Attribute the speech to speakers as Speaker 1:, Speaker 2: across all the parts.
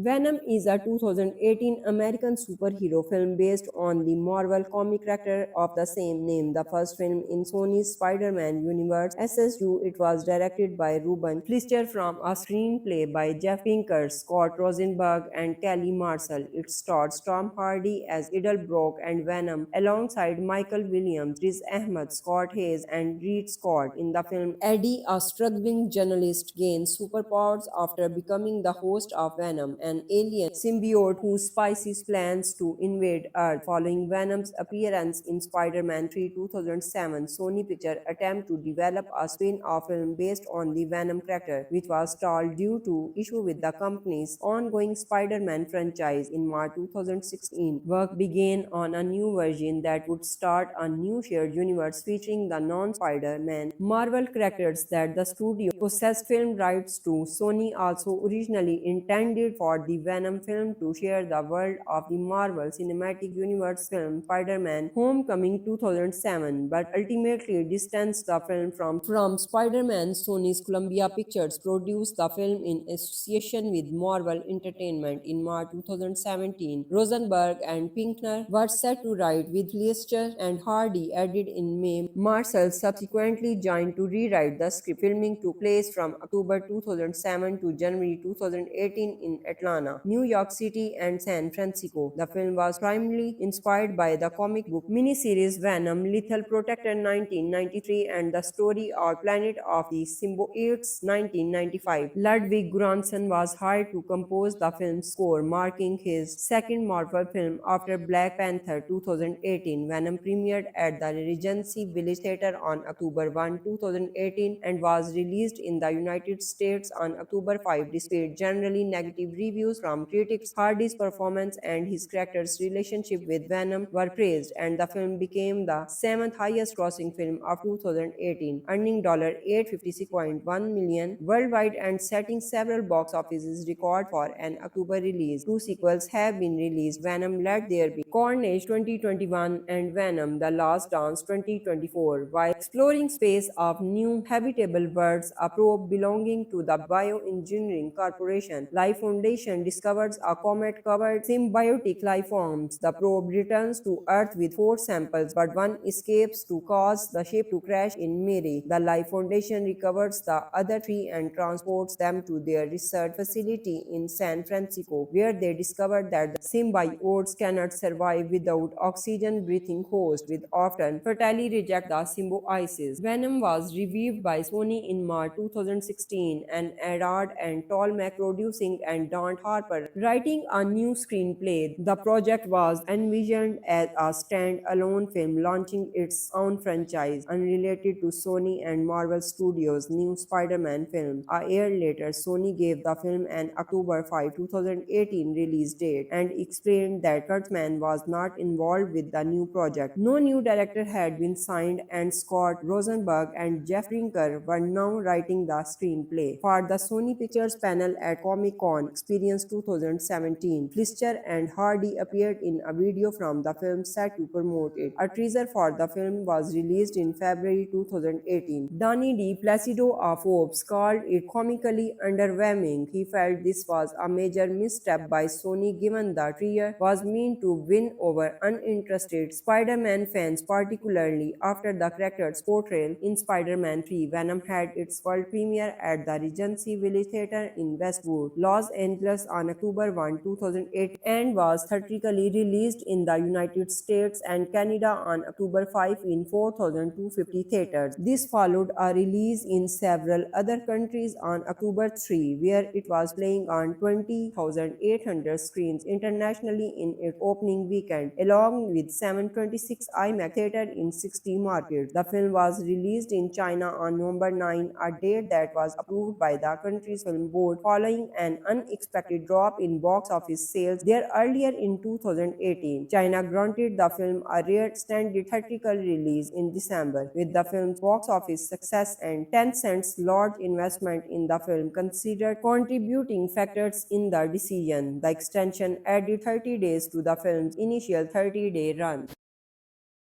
Speaker 1: Venom is a 2018 American superhero film based on the Marvel comic character of the same name. The first film in Sony's Spider-Man universe. SSU, it was directed by Ruben Fleischer from a screenplay by Jeff Pinkner, Scott Rosenberg, and Kelly Marcel. It stars Tom Hardy as Eddie Brock and Venom alongside Michael Williams, Riz Ahmed, Scott Haze, and Reid Scott. In the film, Eddie, a struggling journalist, gains superpowers after becoming the host of Venom, an alien symbiote who spices plans to invade Earth. Following Venom's appearance in Spider-Man 3 2007, Sony Pictures attempt to develop a spin-off film based on the Venom character, which was stalled due to issue with the company's ongoing Spider-Man franchise. In March 2016, work began on a new version that would start a new shared universe featuring the non-Spider-Man Marvel characters that the studio possessed film rights to. Sony also originally intended for the Venom film to share the world of the Marvel Cinematic Universe film Spider-Man Homecoming 2007, but ultimately distanced the film from Spider-Man. Sony's Columbia Pictures produced the film in association with Marvel Entertainment. In March 2017, Rosenberg and Pinkner were set to write, with Fleischer and Hardy added in May. Marcel subsequently joined to rewrite the script. Filming took place from October 2007 to January 2018 in Atlanta, New York City, and San Francisco. The film was primarily inspired by the comic book miniseries Venom, Lethal Protector 1993, and the story of Planet of the Symbiotes 1995. Ludwig Göransson was hired to compose the film's score, marking his second Marvel film after Black Panther 2018. Venom premiered at the Regency Village Theatre on October 1, 2018, and was released in the United States on October 5. Despite generally negative reviews from critics, Hardy's performance and his character's relationship with Venom were praised, and the film became the seventh highest grossing film of 2018, earning $856.1 million worldwide and setting several box office records for an October release. Two sequels have been released: Venom Let There Be Carnage 2021 and Venom The Last Dance 2024. While exploring space of new habitable worlds, a probe belonging to the Bioengineering Corporation Life Foundation discovers a comet-covered symbiotic life forms. The probe returns to Earth with four samples, but one escapes to cause the ship to crash in Mary. The Life Foundation recovers the other three and transports them to their research facility in San Francisco, where they discover that the symbiotes cannot survive without oxygen-breathing hosts, with often fatally reject the symbiosis. Venom was reviewed by Sony in March 2016, and Adard and Tolmec producing and Don Harper writing a new screenplay. The project was envisioned as a stand-alone film launching its own franchise, unrelated to Sony and Marvel Studios' new Spider-Man film. A year later, Sony gave the film an October 5, 2018 release date and explained that Kurtzman was not involved with the new project. No new director had been signed, and Scott Rosenberg and Jeff Pinkner were now writing the screenplay. For the Sony Pictures panel at Comic-Con Experience 2017, Fleischer and Hardy appeared in a video from the film set to promote it. A teaser for the film was released in February 2018. Donny D. Placido of Forbes called it comically underwhelming. He felt this was a major misstep by Sony given the trio was meant to win over uninterested Spider-Man fans, particularly after the character's portrayal in Spider-Man 3. Venom had its world premiere at the Regency Village Theatre in Westwood, Los Angeles on October 1, 2008, and was theatrically released in the United States and Canada on October 5 in 4,250 theaters. This followed a release in several other countries on October 3, where it was playing on 20,800 screens internationally in its opening weekend, along with 726 IMAX theaters in 60 markets. The film was released in China on November 9, a date that was approved by the country's film board following an unexpected drop in box office sales there earlier in 2018. China granted the film a rare extended theatrical release in December, with the film's box office success and Tencent's large investment in the film considered contributing factors in the decision. The extension added 30 days to the film's initial 30-day run.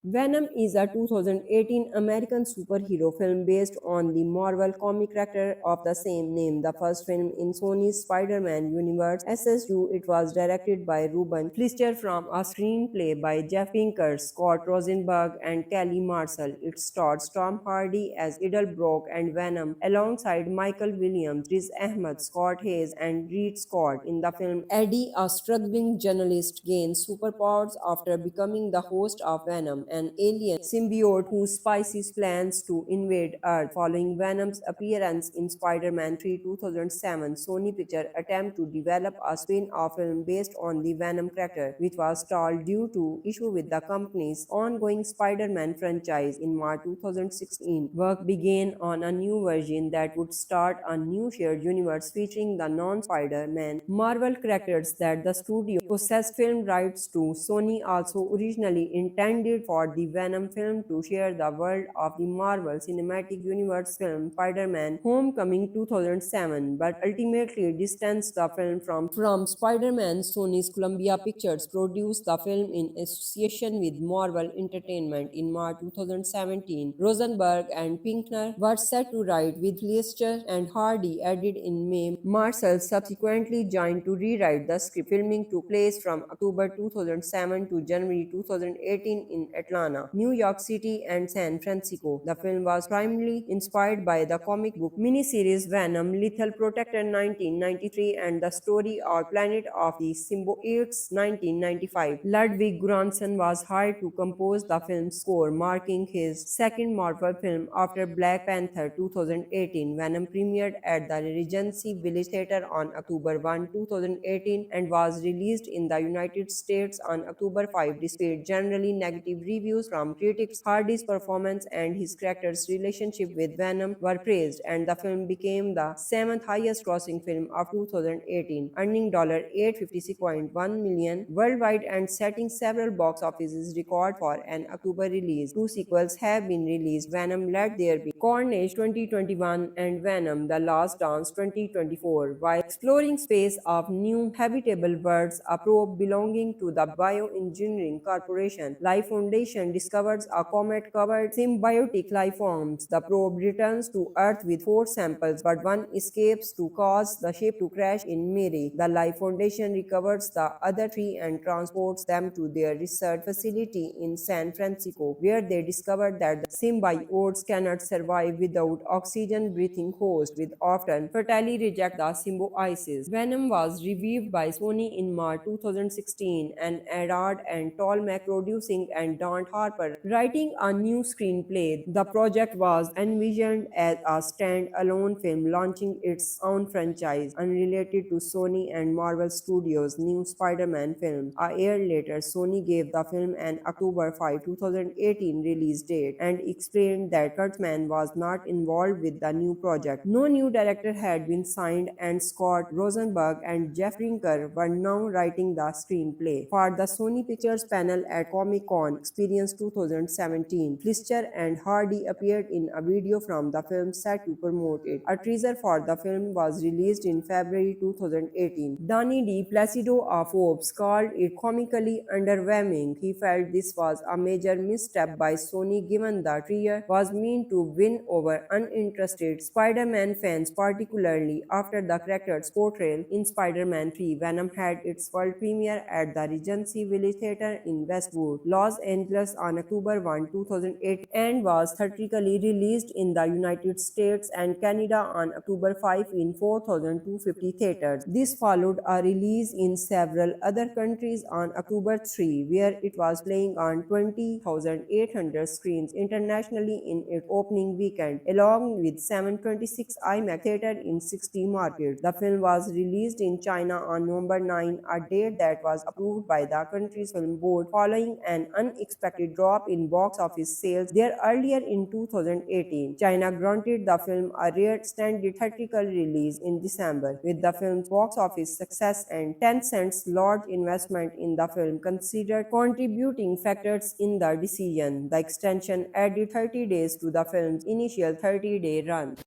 Speaker 1: Venom is a 2018 American superhero film based on the Marvel comic character of the same name, the first film in Sony's Spider-Man universe. SSU, it was directed by Ruben Fleischer from a screenplay by Jeff Pinkner, Scott Rosenberg, and Kelly Marcel. It stars Tom Hardy as Eddie Brock and Venom, alongside Michael Williams, Riz Ahmed, Scott Haze, and Reid Scott. In the film, Eddie, a struggling journalist, gains superpowers after becoming the host of Venom, an alien symbiote who spices plans to invade Earth. Following Venom's appearance in Spider-Man 3 2007, Sony Pictures attempt to develop a spin-off film based on the Venom character, which was stalled due to issue with the company's ongoing Spider-Man franchise. In March 2016, work began on a new version that would start a new shared universe featuring the non-Spider-Man Marvel characters that the studio possessed film rights to. Sony also originally intended for the Venom film to share the world of the Marvel Cinematic Universe film Spider-Man Homecoming 2007, but ultimately distanced the film from Spider-Man. Sony's Columbia Pictures produced the film in association with Marvel Entertainment. In March 2017, Rosenberg and Pinkner were set to write, with Fleischer and Hardy added in May. Marcel subsequently joined to rewrite the script. Filming took place from October 2007 to January 2018 in Atlanta, New York City, and San Francisco. The film was primarily inspired by the comic book miniseries Venom, Lethal Protector 1993, and the story or Planet of the Symbiotes 1995. Ludwig Göransson was hired to compose the film's score, marking his second Marvel film after Black Panther 2018. Venom premiered at the Regency Village Theatre on October 1, 2018, and was released in the United States on October 5. Despite generally negative reviews from critics, Hardy's performance and his character's relationship with Venom were praised, and the film became the seventh highest grossing film of 2018, earning $856.1 million worldwide and setting several box office records for an October release. Two sequels have been released: Venom Let There Be Carnage 2021 and Venom The Last Dance 2024. While exploring space of new habitable worlds, a probe belonging to the Bioengineering Corporation Life Foundation discovers a comet-covered symbiotic life forms. The probe returns to Earth with four samples, but one escapes to cause the ship to crash in Mary. The Life Foundation recovers the other three and transports them to their research facility in San Francisco, where they discover that the symbiotes cannot survive without oxygen-breathing hosts, which often fatally reject the symbiosis. Venom was reviewed by Sony in March 2016, and Arad and Tolmec producing and Don Harper writing a new screenplay. The project was envisioned as a stand-alone film launching its own franchise, unrelated to Sony and Marvel Studios' new Spider-Man film. A year later, Sony gave the film an October 5, 2018 release date and explained that Kurtzman was not involved with the new project. No new director had been signed, and Scott Rosenberg and Jeff Pinkner were now writing the screenplay. For the Sony Pictures panel at Comic-Con Experience 2017, Fleischer and Hardy appeared in a video from the film set to promote it. A teaser for the film was released in February 2018. Danny D. Placido of Forbes called it comically underwhelming. He felt this was a major misstep by Sony, given the trio was meant to win over uninterested Spider-Man fans, particularly after the character's portrayal in Spider-Man 3. Venom had its world premiere at the Regency Village Theatre in Westwood, Los Angeles on October 1, 2008, and was theatrically released in the United States and Canada on October 5 in 4,250 theaters. This followed a release in several other countries on October 3, where it was playing on 20,800 screens internationally in its opening weekend, along with 726 IMAX theaters in 60 markets. The film was released in China on November 9, a date that was approved by the country's film board following an unexpected drop in box office sales there earlier in 2018. China granted the film a rare extended theatrical release in December, with the film's box office success and Tencent's large investment in the film considered contributing factors in the decision. The extension added 30 days to the film's initial 30-day run.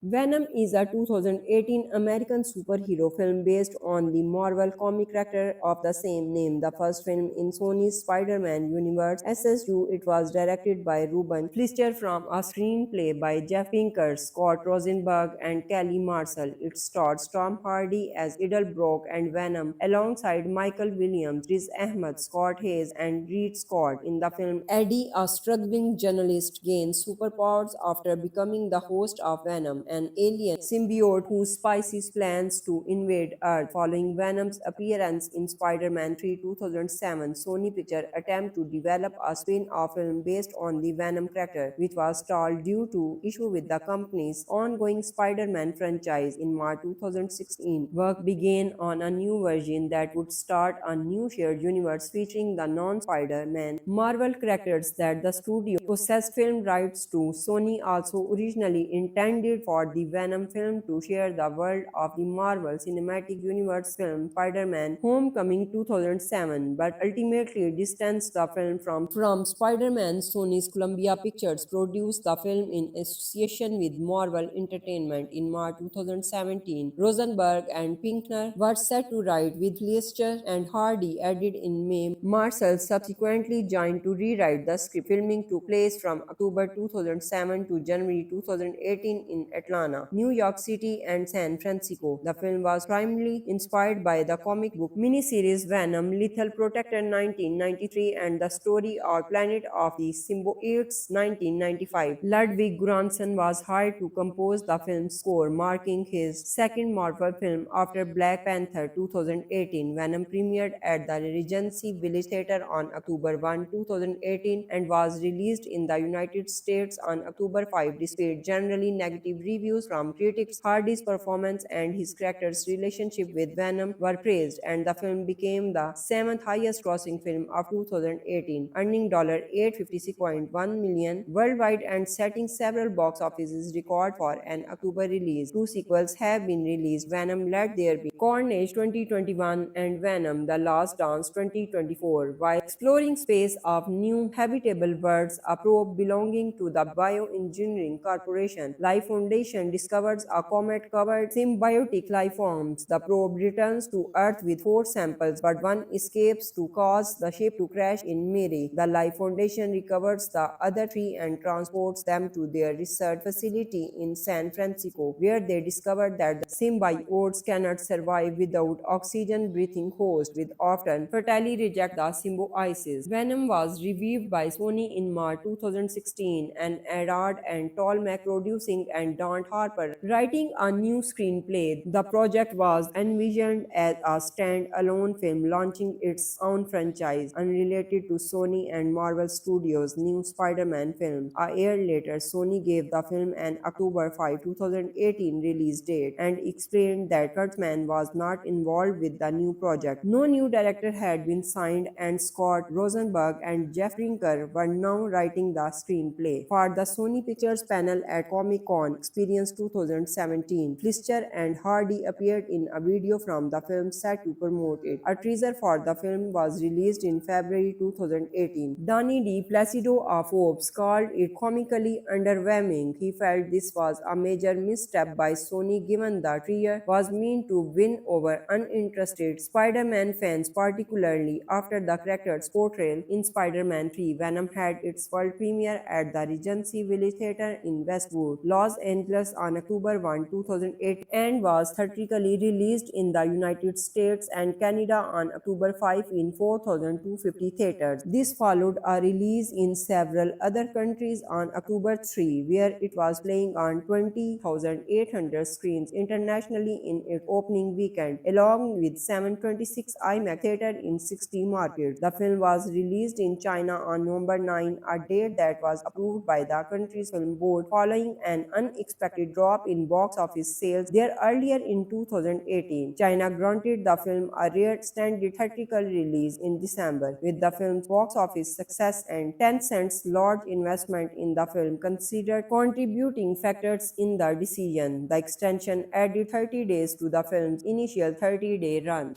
Speaker 1: Venom is a 2018 American superhero film based on the Marvel comic character of the same name. The first film in Sony's Spider-Man universe. SSU, it was directed by Ruben Fleischer from a screenplay by Jeff Pinkner, Scott Rosenberg, and Kelly Marcel. It stars Tom Hardy as Eddie Brock and Venom, alongside Michael Williams, Riz Ahmed, Scott Haze, and Reid Scott. In the film, Eddie, a struggling journalist, gains superpowers after becoming the host of Venom, an alien symbiote whose spices plans to invade Earth. Following Venom's appearance in Spider-Man 3 2007, Sony Pictures attempt to develop a spin-off film based on the Venom character, which was stalled due to issue with the company's ongoing Spider-Man franchise. In March 2016, work began on a new version that would start a new shared universe featuring the non-Spider-Man Marvel characters that the studio possessed film rights to. Sony also originally intended for the Venom film to share the world of the Marvel Cinematic Universe film Spider-Man Homecoming 2007, but ultimately distanced the film from Spider-Man. Sony's Columbia Pictures produced the film in association with Marvel Entertainment. In March 2017, Rosenberg and Pinkner were set to write, with Fleischer and Hardy added in May. Marcel subsequently joined to rewrite the script. Filming took place from October 2007 to January 2018 in Atlanta, New York City, and San Francisco. The film was primarily inspired by the comic book miniseries Venom, Lethal Protector 1993, and the story or Planet of the Symbiotes 1995. Ludwig Göransson was hired to compose the film's score, marking his second Marvel film after Black Panther 2018. Venom premiered at the Regency Village Theatre on October 1, 2018, and was released in the United States on October 5. Despite generally negative reviews from critics, Hardy's performance and his character's relationship with Venom were praised, and the film became the seventh highest grossing film of 2018, earning $856.1 million worldwide and setting several box office records for an October release. Two sequels have been released: Venom Let There Be Carnage 2021 and Venom The Last Dance 2024. While exploring space of new habitable worlds, a probe belonging to the Bioengineering Corporation Life Foundation discovers a comet-covered symbiotic life forms. The probe returns to Earth with four samples, but one escapes to cause the ship to crash in Mary. The Life Foundation recovers the other three and transports them to their research facility in San Francisco, where they discover that the symbiotes cannot survive without oxygen-breathing hosts, which often fatally reject the symbiosis. Venom was revived by Sony in March 2016, and Arad and Tolmec producing and Don Harper writing a new screenplay. The project was envisioned as a stand-alone film launching its own franchise, unrelated to Sony and Marvel Studios' new Spider-Man film. A year later, Sony gave the film an October 5, 2018 release date and explained that Kurtzman was not involved with the new project. No new director had been signed, and Scott Rosenberg and Jeff Pinkner were now writing the screenplay. For the Sony Pictures panel at Comic-Con Experience 2017, Fleischer and Hardy appeared in a video from the film set to promote it. A teaser for the film was released in February 2018. Donny D. Placido of Forbes called it comically underwhelming. He felt this was a major misstep by Sony, given the trailer was meant to win over uninterested Spider-Man fans, particularly after the character's portrayal in Spider-Man 3. Venom had its world premiere at the Regency Village Theatre in Westwood, Los Angeles on October 1, 2008, and was theatrically released in the United States and Canada on October 5 in 4,250 theaters. This followed a release in several other countries on October 3, where it was playing on 20,800 screens internationally in its opening weekend, along with 726 IMAX theaters in 60 markets. The film was released in China on November 9, a date that was approved by the country's film board following an unexpected drop in box office sales there earlier in 2018. China granted the film a rare extended theatrical release in December. With the film's box office success and Tencent's large investment in the film considered contributing factors in the decision, the extension added 30 days to the film's initial 30-day run.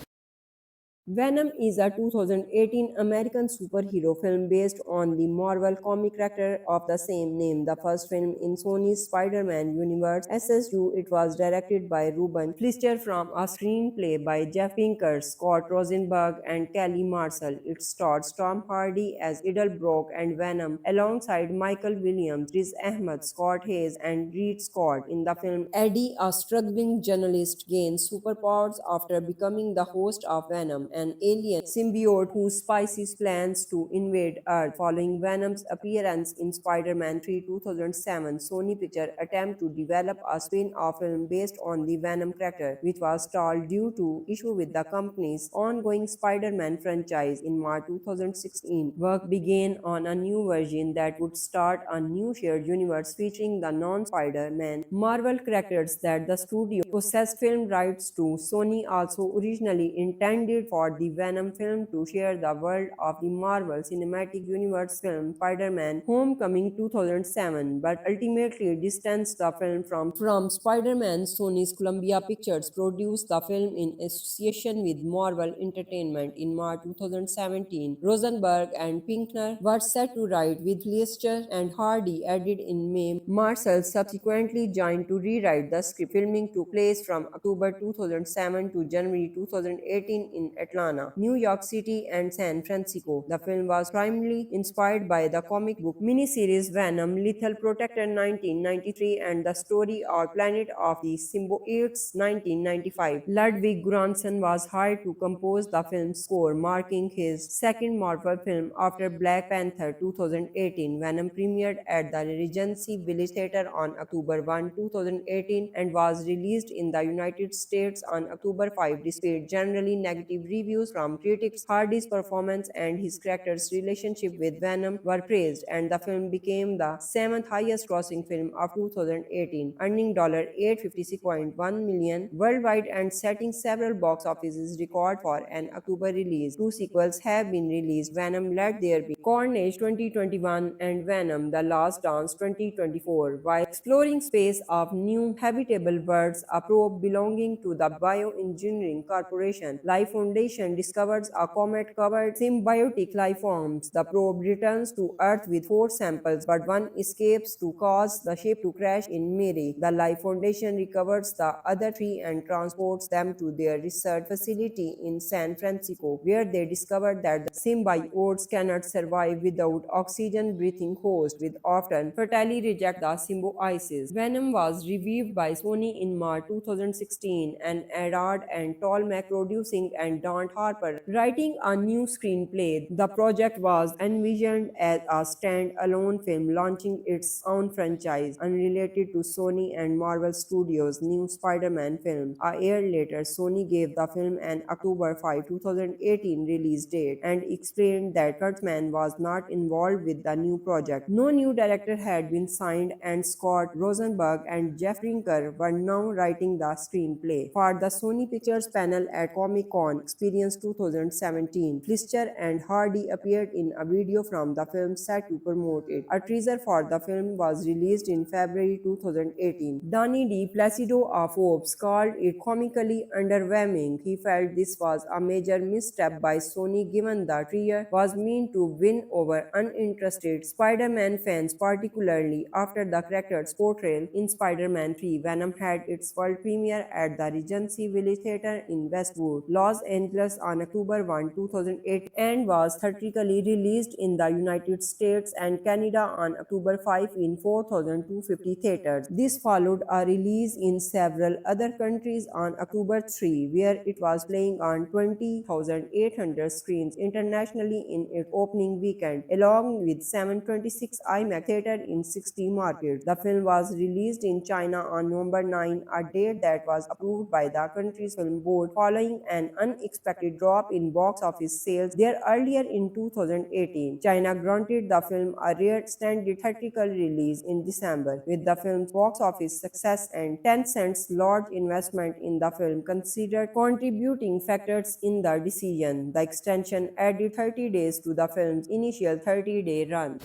Speaker 1: Venom is a 2018 American superhero film based on the Marvel comic character of the same name, the first film in Sony's Spider-Man universe. SSU, it was directed by Ruben Fleischer from a screenplay by Jeff Pinkner, Scott Rosenberg, and Kelly Marcel. It stars Tom Hardy as Eddie Brock and Venom, alongside Michael Williams, Riz Ahmed, Scott Haze, and Reid Scott. In the film, Eddie, a struggling journalist, gains superpowers after becoming the host of Venom, an alien symbiote who spices plans to invade Earth. Following Venom's appearance in Spider-Man 3 2007, Sony Pictures attempt to develop a spin-off film based on the Venom character, which was stalled due to issue with the company's ongoing Spider-Man franchise. In March 2016, work began on a new version that would start a new shared universe featuring the non-Spider-Man Marvel characters that the studio possessed film rights to. Sony also originally intended for the Venom film to share the world of the Marvel Cinematic Universe film Spider-Man Homecoming 2007, but ultimately distanced the film from Spider-Man. Sony's Columbia Pictures produced the film in association with Marvel Entertainment. In March 2017, Rosenberg and Pinkner were set to write, with Fleischer and Hardy added in May. Marcel subsequently joined to rewrite the script. Filming took place from October 2007 to January 2018 in Atlanta, New York City, and San Francisco. The film was primarily inspired by the comic book miniseries Venom, Lethal Protector 1993, and the story or Planet of the Symbiotes 1995. Ludwig Göransson was hired to compose the film's score, marking his second Marvel film after Black Panther 2018. Venom premiered at the Regency Village Theatre on October 1, 2018, and was released in the United States on October 5. Despite generally negative reviews from critics, Hardy's performance and his character's relationship with Venom were praised, and the film became the seventh highest grossing film of 2018, earning $856.1 million worldwide and setting several box office records for an October release. Two sequels have been released: Venom Let There Be Carnage 2021 and Venom The Last Dance 2024. While exploring space of new habitable worlds, a probe belonging to the Bioengineering Corporation Life Foundation discovers a comet-covered symbiotic life forms. The probe returns to Earth with four samples, but one escapes to cause the ship to crash in Mary. The Life Foundation recovers the other three and transports them to their research facility in San Francisco, where they discover that the symbiotes cannot survive without oxygen-breathing hosts, which often fatally reject the symbiosis. Venom was reviewed by Sony in March 2016, and Arad and Tolmec producing and Don Harper writing a new screenplay. The project was envisioned as a stand-alone film launching its own franchise, unrelated to Sony and Marvel Studios' new Spider-Man film. A year later, Sony gave the film an October 5, 2018 release date and explained that Kurtzman was not involved with the new project. No new director had been signed, and Scott Rosenberg and Jeff Pinkner were now writing the screenplay. For the Sony Pictures panel at Comic-Con Experience 2017, Fleischer and Hardy appeared in a video from the film set to promote it. A teaser for the film was released in February 2018. Donny D. Placido of Forbes called it comically underwhelming. He felt this was a major misstep by Sony, given the trio was meant to win over uninterested Spider-Man fans, particularly after the character's portrayal in Spider-Man 3. Venom had its world premiere at the Regency Village Theatre in Westwood, Los Angeles on October 1, 2008, and was theatrically released in the United States and Canada on October 5 in 4,250 theaters. This followed a release in several other countries on October 3, where it was playing on 20,800 screens internationally in its opening weekend, along with 726 IMAX theaters in 60 markets. The film was released in China on November 9, a date that was approved by the country's film board following an unexpected drop in box office sales there earlier in 2018. China granted the film a rare extended theatrical release in December. With the film's box office success and Tencent's large investment in the film considered contributing factors in the decision, the extension added 30 days to the film's initial 30-day run.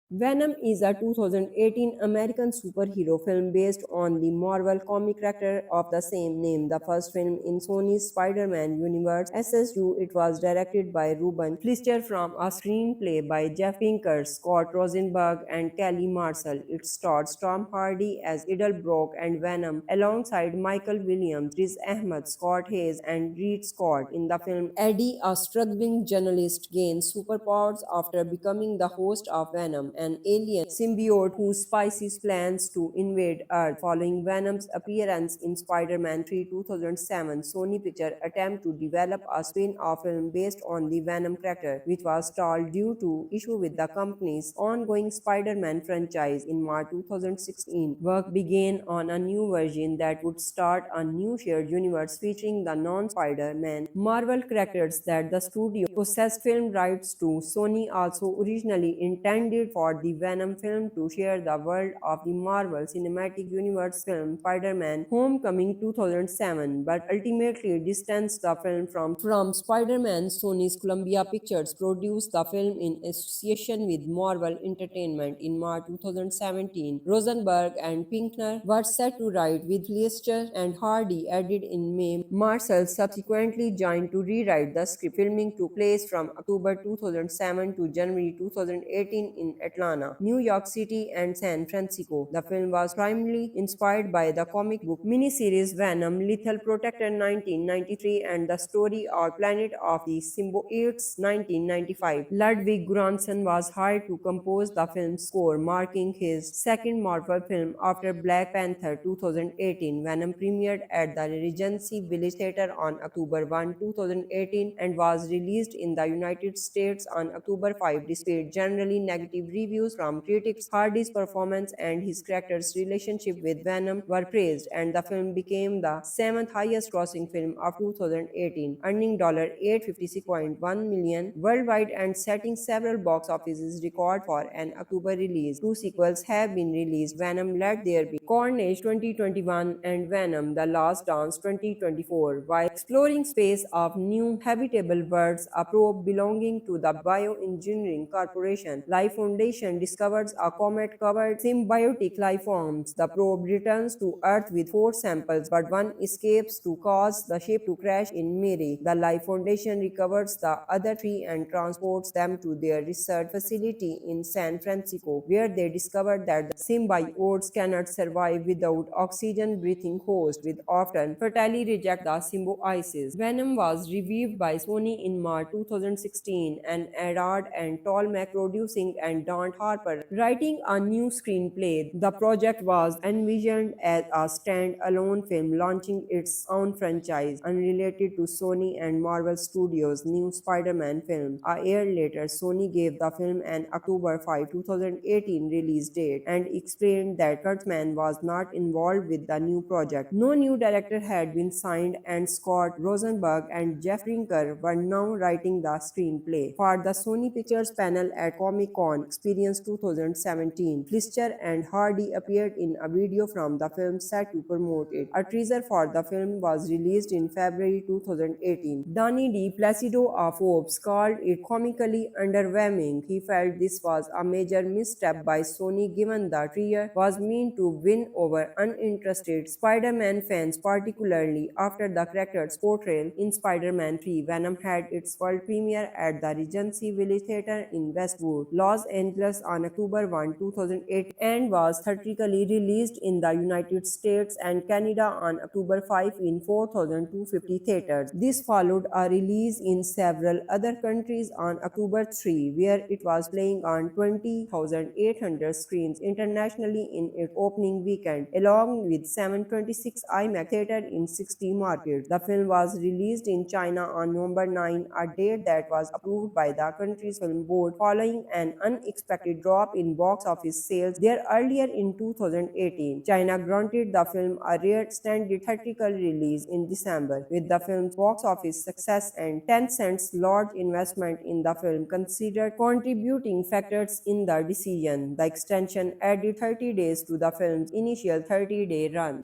Speaker 1: Venom is a 2018 American superhero film based on the Marvel comic character of the same name, the first film in Sony's Spider-Man universe. SSU, it was directed by Ruben Fleischer from a screenplay by Jeff Pinkner, Scott Rosenberg, and Kelly Marcel. It starred Tom Hardy as Eddie Brock and Venom, alongside Michael Williams, Riz Ahmed, Scott Haze, and Reid Scott. In the film, Eddie, a struggling journalist, gains superpowers after becoming the host of Venom, an alien symbiote who spices plans to invade Earth. Following Venom's appearance in Spider-Man 3 2007, Sony Pictures attempt to develop a spin-off film based on the Venom character, which was stalled due to issue with the company's ongoing Spider-Man franchise. In March 2016, work began on a new version that would start a new shared universe featuring the non-Spider-Man Marvel characters that the studio possessed film rights to. Sony also originally intended for the Venom film to share the world of the Marvel Cinematic Universe film Spider-Man Homecoming 2007, but ultimately distanced the film from Spider-Man. Sony's Columbia Pictures produced the film in association with Marvel Entertainment. In March 2017, Rosenberg and Pinkner were set to write, with Fleischer and Hardy added in May. Marcel subsequently joined to rewrite the script. Filming took place from October 2007 to January 2018 in Atlanta, New York City, and San Francisco. The film was primarily inspired by the comic book miniseries Venom, Lethal Protector 1993, and the story or Planet of the Symbiotes 1995. Ludwig Göransson was hired to compose the film's score, marking his second Marvel film after Black Panther 2018. Venom premiered at the Regency Village Theatre on October 1, 2018, and was released in the United States on October 5. Despite generally negative reviews from critics, Hardy's performance and his character's relationship with Venom were praised, and the film became the seventh highest grossing film of 2018, earning $856.1 million worldwide and setting several box office records for an October release. Two sequels have been released: Venom Let There Be Carnage 2021 and Venom The Last Dance 2024. While exploring space of new habitable worlds, a probe belonging to the Bioengineering Corporation Life Foundation discovers a comet-covered symbiotic life forms. The probe returns to Earth with four samples, but one escapes to cause the ship to crash in Mary. The Life Foundation recovers the other three and transports them to their research facility in San Francisco, where they discover that the symbiotes cannot survive without oxygen-breathing hosts, which often fatally reject the symbiosis. Venom was reviewed by Sony in March 2016, and Adard and Tolmec producing and Don Harper writing a new screenplay. The project was envisioned as a stand-alone film launching its own franchise, unrelated to Sony and Marvel Studios' new Spider-Man film. A year later, Sony gave the film an October 5, 2018 release date and explained that Kurtzman was not involved with the new project. No new director had been signed, and Scott Rosenberg and Jeff Pinkner were now writing the screenplay. For the Sony Pictures panel at Comic-Con Experience 2017, Fleischer and Hardy appeared in a video from the film set to promote it. A teaser for the film was released in February 2018. Danny D. Placido of Forbes called it comically underwhelming. He felt this was a major misstep by Sony, given the trailer was meant to win over uninterested Spider-Man fans, particularly after the character's portrayal in Spider-Man 3. Venom had its world premiere at the Regency Village Theatre in Westwood, Los Angeles on October 1, 2008, and was theatrically released in the United States and Canada on October 5 in 4,250 theaters. This followed a release in several other countries on October 3, where it was playing on 20,800 screens internationally in its opening weekend, along with 726 IMAX theaters in 60 markets. The film was released in China on November 9, a date that was approved by the country's film board following an unexpected drop in box office sales there earlier in 2018. China granted the film a rare extended theatrical release in December. With the film's box office success and Tencent's large investment in the film considered contributing factors in the decision, the extension added 30 days to the film's initial 30-day run.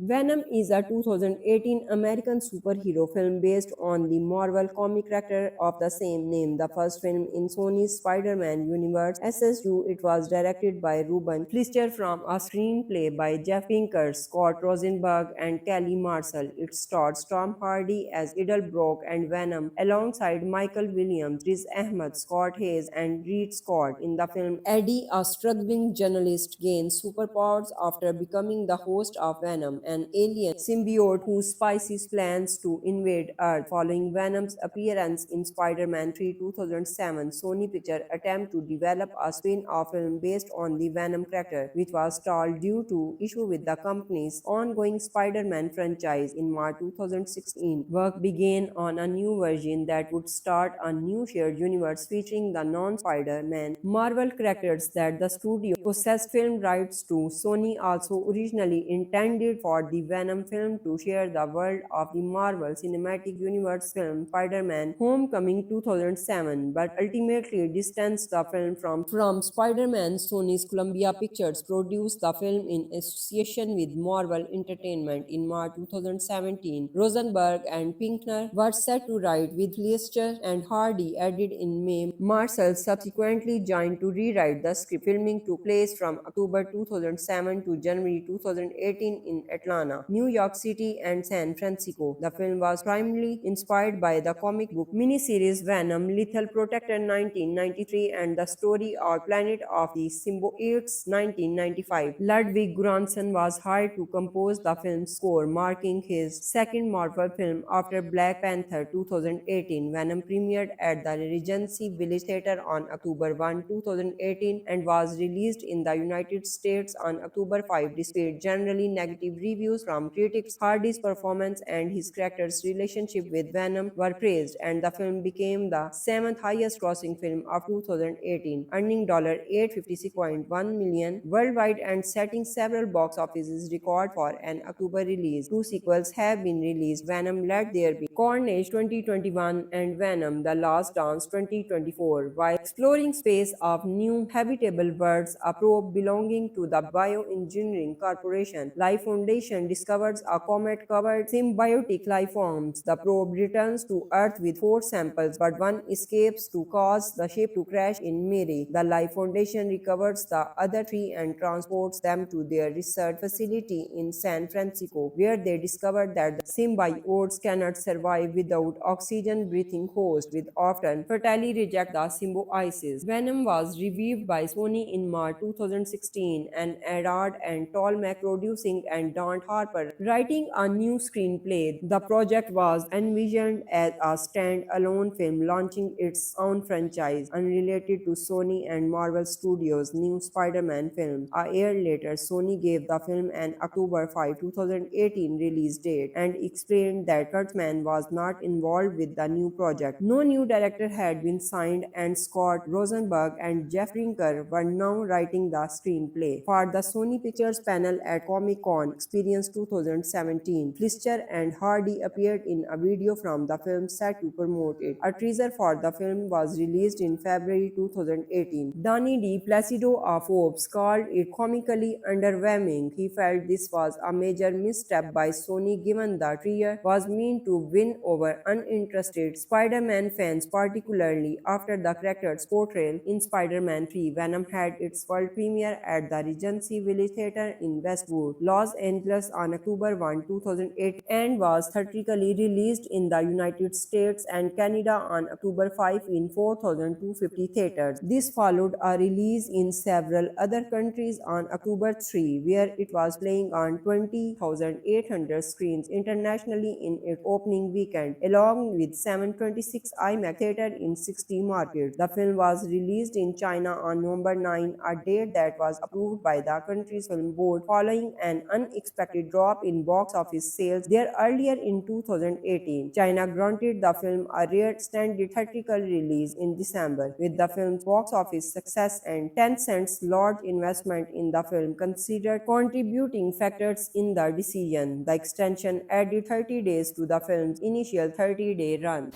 Speaker 1: Venom is a 2018 American superhero film based on the Marvel comic character of the same name, the first film in Sony's Spider-Man universe. SSU, it was directed by Ruben Fleischer from a screenplay by Jeff Pinkner, Scott Rosenberg, and Kelly Marcel. It starred Tom Hardy as Eddie Brock and Venom alongside Michael Williams, Riz Ahmed, Scott Haze, and Reid Scott. In the film, Eddie, a struggling journalist, gains superpowers after becoming the host of Venom, an alien symbiote who spices plans to invade Earth. Following Venom's appearance in Spider-Man 3 2007, Sony Pictures attempt to develop a spin-off film based on the Venom character, which was stalled due to issue with the company's ongoing Spider-Man franchise. In March 2016, work began on a new version that would start a new shared universe featuring the non-Spider-Man Marvel characters that the studio possessed film rights to. Sony also originally intended for the Venom film to share the world of the Marvel Cinematic Universe film Spider-Man Homecoming 2007, but ultimately distanced the film from Spider-Man. Sony's Columbia Pictures produced the film in association with Marvel Entertainment. In March 2017, Rosenberg and Pinkner were set to write, with Fleischer and Hardy added in May. Marcel subsequently joined to rewrite the script. Filming took place from October 2007 to January 2018 in Atlanta, New York City, and San Francisco. The film was primarily inspired by the comic book miniseries Venom, Lethal Protector 1993, and the story or Planet of the Symbiotes 1995. Ludwig Göransson was hired to compose the film's score, marking his second Marvel film after Black Panther 2018. Venom premiered at the Regency Village Theatre on October 1, 2018, and was released in the United States on October 5. Despite generally negative reviews from critics, Hardy's performance and his character's relationship with Venom were praised, and the film became the seventh highest grossing film of 2018, earning $856.1 million worldwide and setting several box office records for an October release. Two sequels have been released: Venom Let There Be Carnage 2021 and Venom The Last Dance 2024. While exploring space of new habitable worlds, a probe belonging to the Bioengineering Corporation Life Foundation discovers a comet-covered symbiotic life forms. The probe returns to Earth with four samples, but one escapes to cause the ship to crash in Mary. The Life Foundation recovers the other three and transports them to their research facility in San Francisco, where they discover that the symbiotes cannot survive without oxygen-breathing hosts, which often fatally reject the symbiosis. Venom was reviewed by Sony in March 2016, and Arad and Tolmec producing and Don Harper writing a new screenplay. The project was envisioned as a stand-alone film launching its own franchise, unrelated to Sony and Marvel Studios' new Spider-Man film. A year later, Sony gave the film an October 5, 2018 release date and explained that Kurtzman was not involved with the new project. No new director had been signed, and Scott Rosenberg and Jeff Pinkner were now writing the screenplay. For the Sony Pictures panel at Comic-Con Experience 2017, Fleischer and Hardy appeared in a video from the film set to promote it. A teaser for the film was released in February 2018. Danny D. Placido of Forbes called it comically underwhelming. He felt this was a major misstep by Sony given the trailer was meant to win over uninterested Spider-Man fans, particularly after the character's portrayal in Spider-Man 3. Venom had its world premiere at the Regency Village Theatre in Westwood, Los Angeles on October 1, 2008, and was theatrically released in the United States and Canada on October 5 in 4,250 theaters. This followed a release in several other countries on October 3, where it was playing on 20,800 screens internationally in its opening weekend, along with 726 IMAX theaters in 60 markets. The film was released in China on November 9, a date that was approved by the country's film board following an unexpected drop in box office sales there earlier in 2018. China granted the film a rare extended theatrical release in December. With the film's box office success and Tencent's large investment in the film considered contributing factors in the decision, the extension added 30 days to the film's initial 30-day run.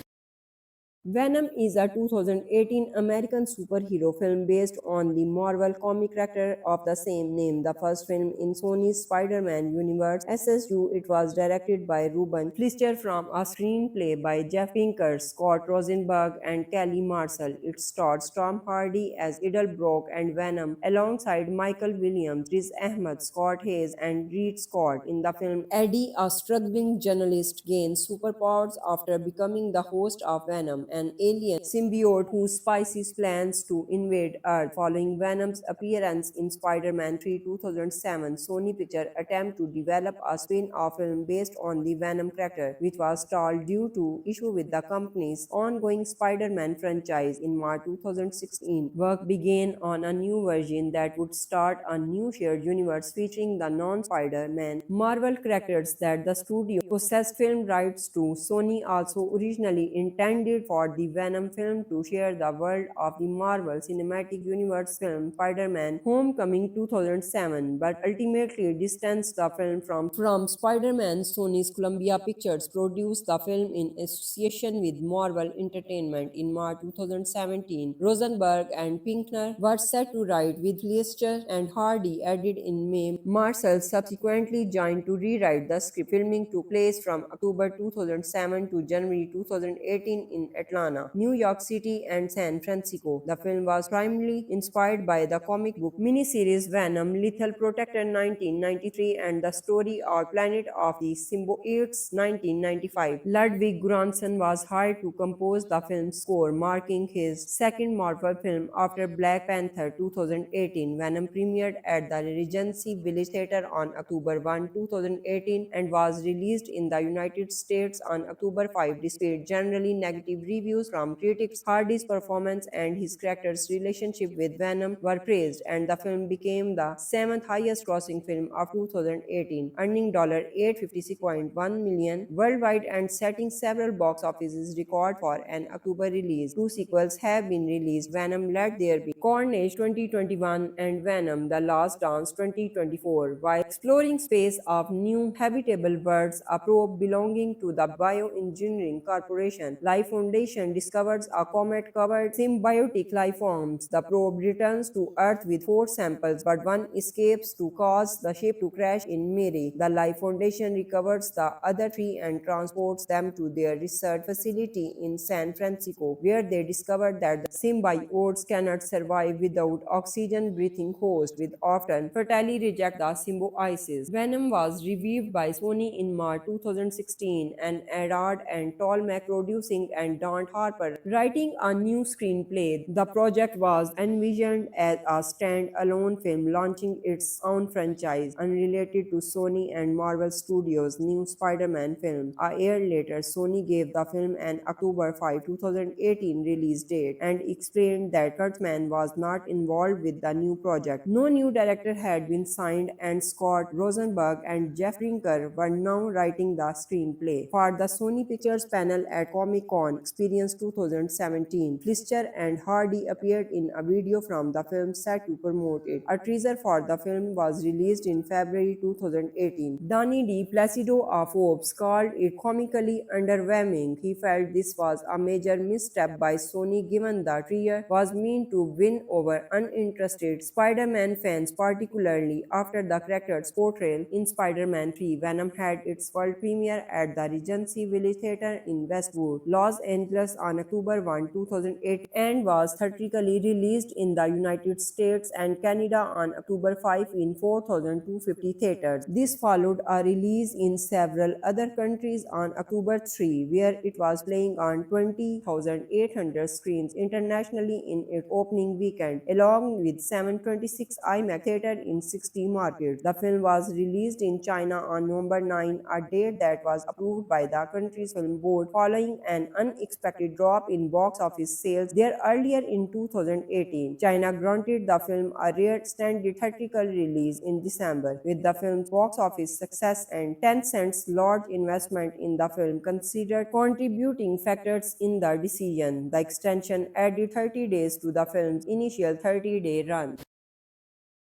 Speaker 1: Venom is a 2018 American superhero film based on the Marvel comic character of the same name. The first film in Sony's Spider-Man universe. SSU, it was directed by Ruben Fleischer from a screenplay by Jeff Pinkner, Scott Rosenberg, and Kelly Marcel. It stars Tom Hardy as Eddie Brock and Venom alongside Michael Williams, Riz Ahmed, Scott Haze, and Reid Scott. In the film, Eddie, a struggling journalist, gains superpowers after becoming the host of Venom, an alien symbiote who spices plans to invade Earth. Following Venom's appearance in Spider-Man 3 2007, Sony Pictures attempt to develop a spin-off film based on the Venom character, which was stalled due to issue with the company's ongoing Spider-Man franchise. In March 2016, work began on a new version that would start a new shared universe featuring the non-Spider-Man Marvel characters that the studio possessed film rights to. Sony also originally intended for the Venom film to share the world of the Marvel Cinematic Universe film Spider-Man Homecoming 2007, but ultimately distanced the film from Spider-Man. Sony's Columbia Pictures produced the film in association with Marvel Entertainment. In March 2017, Rosenberg and Pinkner were set to write, with Fleischer and Hardy added in May. Marcel subsequently joined to rewrite the script. Filming took place from October 2007 to January 2018 in Atlanta, New York City, and San Francisco. The film was primarily inspired by the comic book miniseries Venom, Lethal Protector 1993, and the story of Planet of the Symbiotes 1995. Ludwig Göransson was hired to compose the film's score, marking his second Marvel film after Black Panther 2018. Venom premiered at the Regency Village Theatre on October 1, 2018, and was released in the United States on October 5. Despite generally negative reviews from critics, Hardy's performance and his character's relationship with Venom were praised, and the film became the seventh highest grossing film of 2018, earning $856.1 million worldwide and setting several box office records for an October release. Two sequels have been released: Venom Let There Be Carnage 2021 and Venom The Last Dance 2024. While exploring space of new habitable worlds, a probe belonging to the Bioengineering Corporation Life Foundation discovers a comet-covered symbiotic life forms. The probe returns to Earth with four samples, but one escapes to cause the ship to crash in Mary. The Life Foundation recovers the other three and transports them to their research facility in San Francisco, where they discover that the symbiotes cannot survive without oxygen-breathing hosts, which often fatally reject the symbiosis. Venom was reviewed by Sony in March 2016, and Adard and Tolmec producing and Don Harper writing a new screenplay. The project was envisioned as a stand-alone film launching its own franchise, unrelated to Sony and Marvel Studios' new Spider-Man film. A year later, Sony gave the film an October 5, 2018 release date and explained that Kurtzman was not involved with the new project. No new director had been signed, and Scott Rosenberg and Jeff Pinkner were now writing the screenplay. For the Sony Pictures panel at Comic-Con Experience 2017, Fleischer and Hardy appeared in a video from the film set to promote it. A teaser for the film was released in February 2018. Donny D. Placido of Forbes called it comically underwhelming. He felt this was a major misstep by Sony given the trio was meant to win over uninterested Spider-Man fans, particularly after the character's portrayal in Spider-Man 3. Venom had its world premiere at the Regency Village Theatre in Westwood, Los Angeles on October 1, 2008, and was theatrically released in the United States and Canada on October 5 in 4,250 theaters. This followed a release in several other countries on October 3, where it was playing on 20,800 screens internationally in its opening weekend, along with 726 IMAX theaters in 60 markets. The film was released in China on November 9, a date that was approved by the country's film board following an unexpected drop in box office sales there earlier in 2018. China granted the film a rare extended theatrical release in December, with the film's box office success and Tencent's large investment in the film considered contributing factors in the decision. The extension added 30 days to the film's initial 30-day run.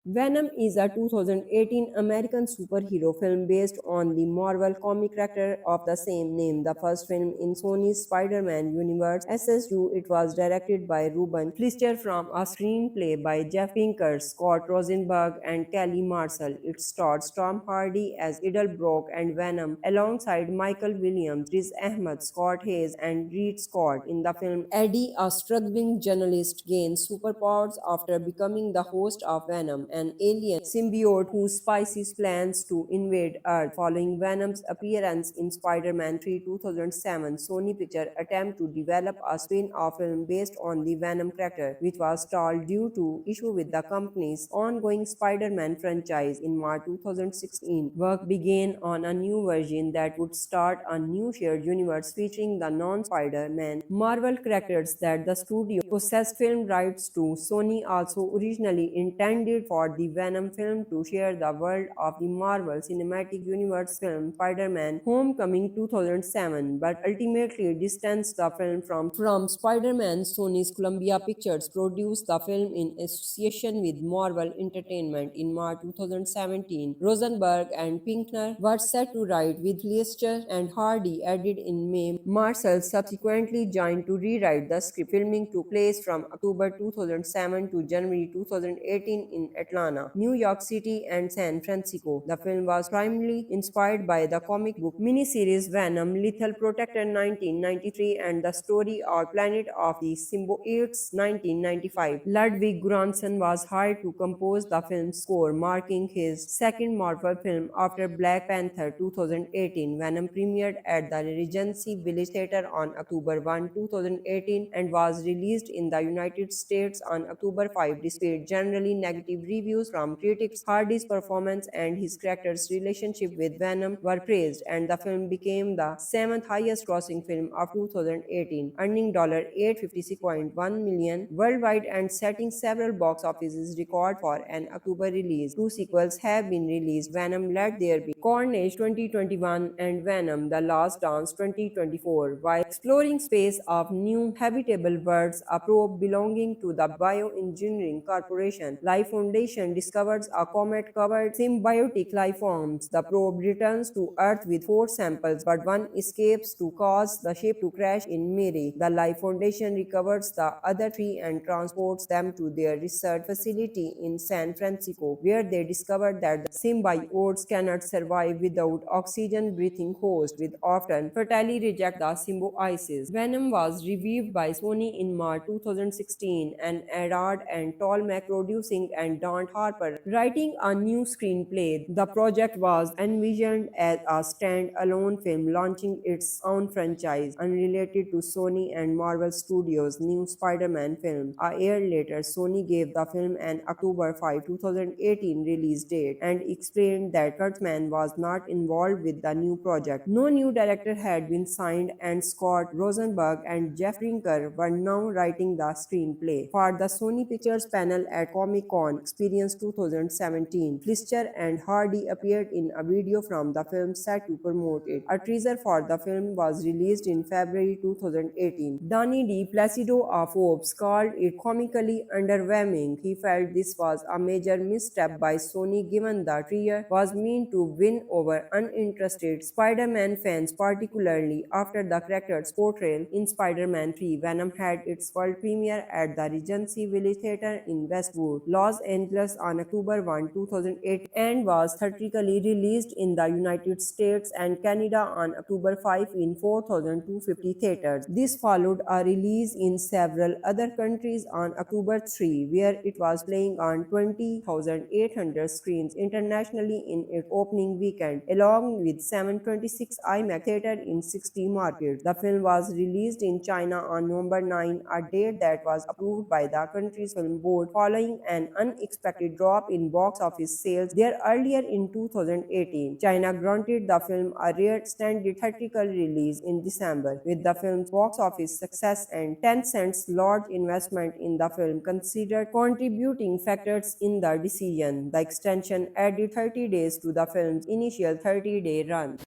Speaker 1: Venom is a 2018 American superhero film based on the Marvel comic character of the same name, the first film in Sony's Spider-Man universe. SSU, it was directed by Ruben Fleischer from a screenplay by Jeff Pinkner, Scott Rosenberg, and Kelly Marcel. It stars Tom Hardy as Eddie Brock and Venom, alongside Michael Williams, Riz Ahmed, Scott Haze, and Reid Scott. In the film, Eddie, a struggling journalist, gains superpowers after becoming the host of Venom, an alien symbiote who spices plans to invade Earth. Following Venom's appearance in Spider-Man 3 2007, Sony Pictures attempt to develop a spin-off film based on the Venom character, which was stalled due to issue with the company's ongoing Spider-Man franchise. In March 2016, work began on a new version that would start a new shared universe featuring the non-Spider-Man Marvel characters that the studio possessed film rights to. Sony also originally intended for the Venom film to share the world of the Marvel Cinematic Universe film Spider-Man Homecoming 2007, but ultimately distanced the film from Spider-Man. Sony's Columbia Pictures produced the film in association with Marvel Entertainment. In March 2017, Rosenberg and Pinkner were set to write, with Fleischer and Hardy added in May. Marcel subsequently joined to rewrite the script. Filming took place from October 2007 to January 2018 in Atlanta, New York City, and San Francisco. The film was primarily inspired by the comic book miniseries Venom, Lethal Protector 1993, and the story or Planet of the Symbiotes 1995. Ludwig Göransson was hired to compose the film's score, marking his second Marvel film after Black Panther 2018. Venom premiered at the Regency Village Theatre on October 1, 2018, and was released in the United States on October 5. Despite generally negative reviews from critics, Hardy's performance and his character's relationship with Venom were praised, and the film became the seventh highest grossing film of 2018, earning $856.1 million worldwide and setting several box office records for an October release. Two sequels have been released: Venom Let There Be Carnage 2021 and Venom The Last Dance 2024. While exploring space of new habitable worlds, a probe belonging to the Bioengineering Corporation Life Foundation discovers a comet-covered symbiotic life forms. The probe returns to Earth with four samples, but one escapes to cause the ship to crash in Mary. The Life Foundation recovers the other three and transports them to their research facility in San Francisco, where they discover that the symbiotes cannot survive without oxygen-breathing hosts, which often fatally reject the symbiosis. Venom was reviewed by Sony in March 2016, and Arad and Tolmec producing and Don Harper writing a new screenplay. The project was envisioned as a stand-alone film launching its own franchise, unrelated to Sony and Marvel Studios' new Spider-Man film. A year later, Sony gave the film an October 5, 2018 release date and explained that Kurtzman was not involved with the new project. No new director had been signed, and Scott Rosenberg and Jeff Pinkner were now writing the screenplay. For the Sony Pictures panel at Comic-Con Experience 2017, Fleischer and Hardy appeared in a video from the film set to promote it. A teaser for the film was released in February 2018. Donny D. Placido of Forbes called it comically underwhelming. He felt this was a major misstep by Sony, given the trio was meant to win over uninterested Spider-Man fans, particularly after the character's portrayal in Spider-Man 3. Venom had its world premiere at the Regency Village Theatre in Westwood, Los Angeles on October 1, 2008, and was theatrically released in the United States and Canada on October 5 in 4,250 theaters. This followed a release in several other countries on October 3, where it was playing on 20,800 screens internationally in its opening weekend, along with 726 IMAX theaters in 60 markets. The film was released in China on November 9, a date that was approved by the country's film board following an unexpected drop in box office sales there earlier in 2018. China granted the film a rare extended theatrical release in December, with the film's box office success and Tencent's large investment in the film considered contributing factors in the decision. The extension added 30 days to the film's initial 30-day run.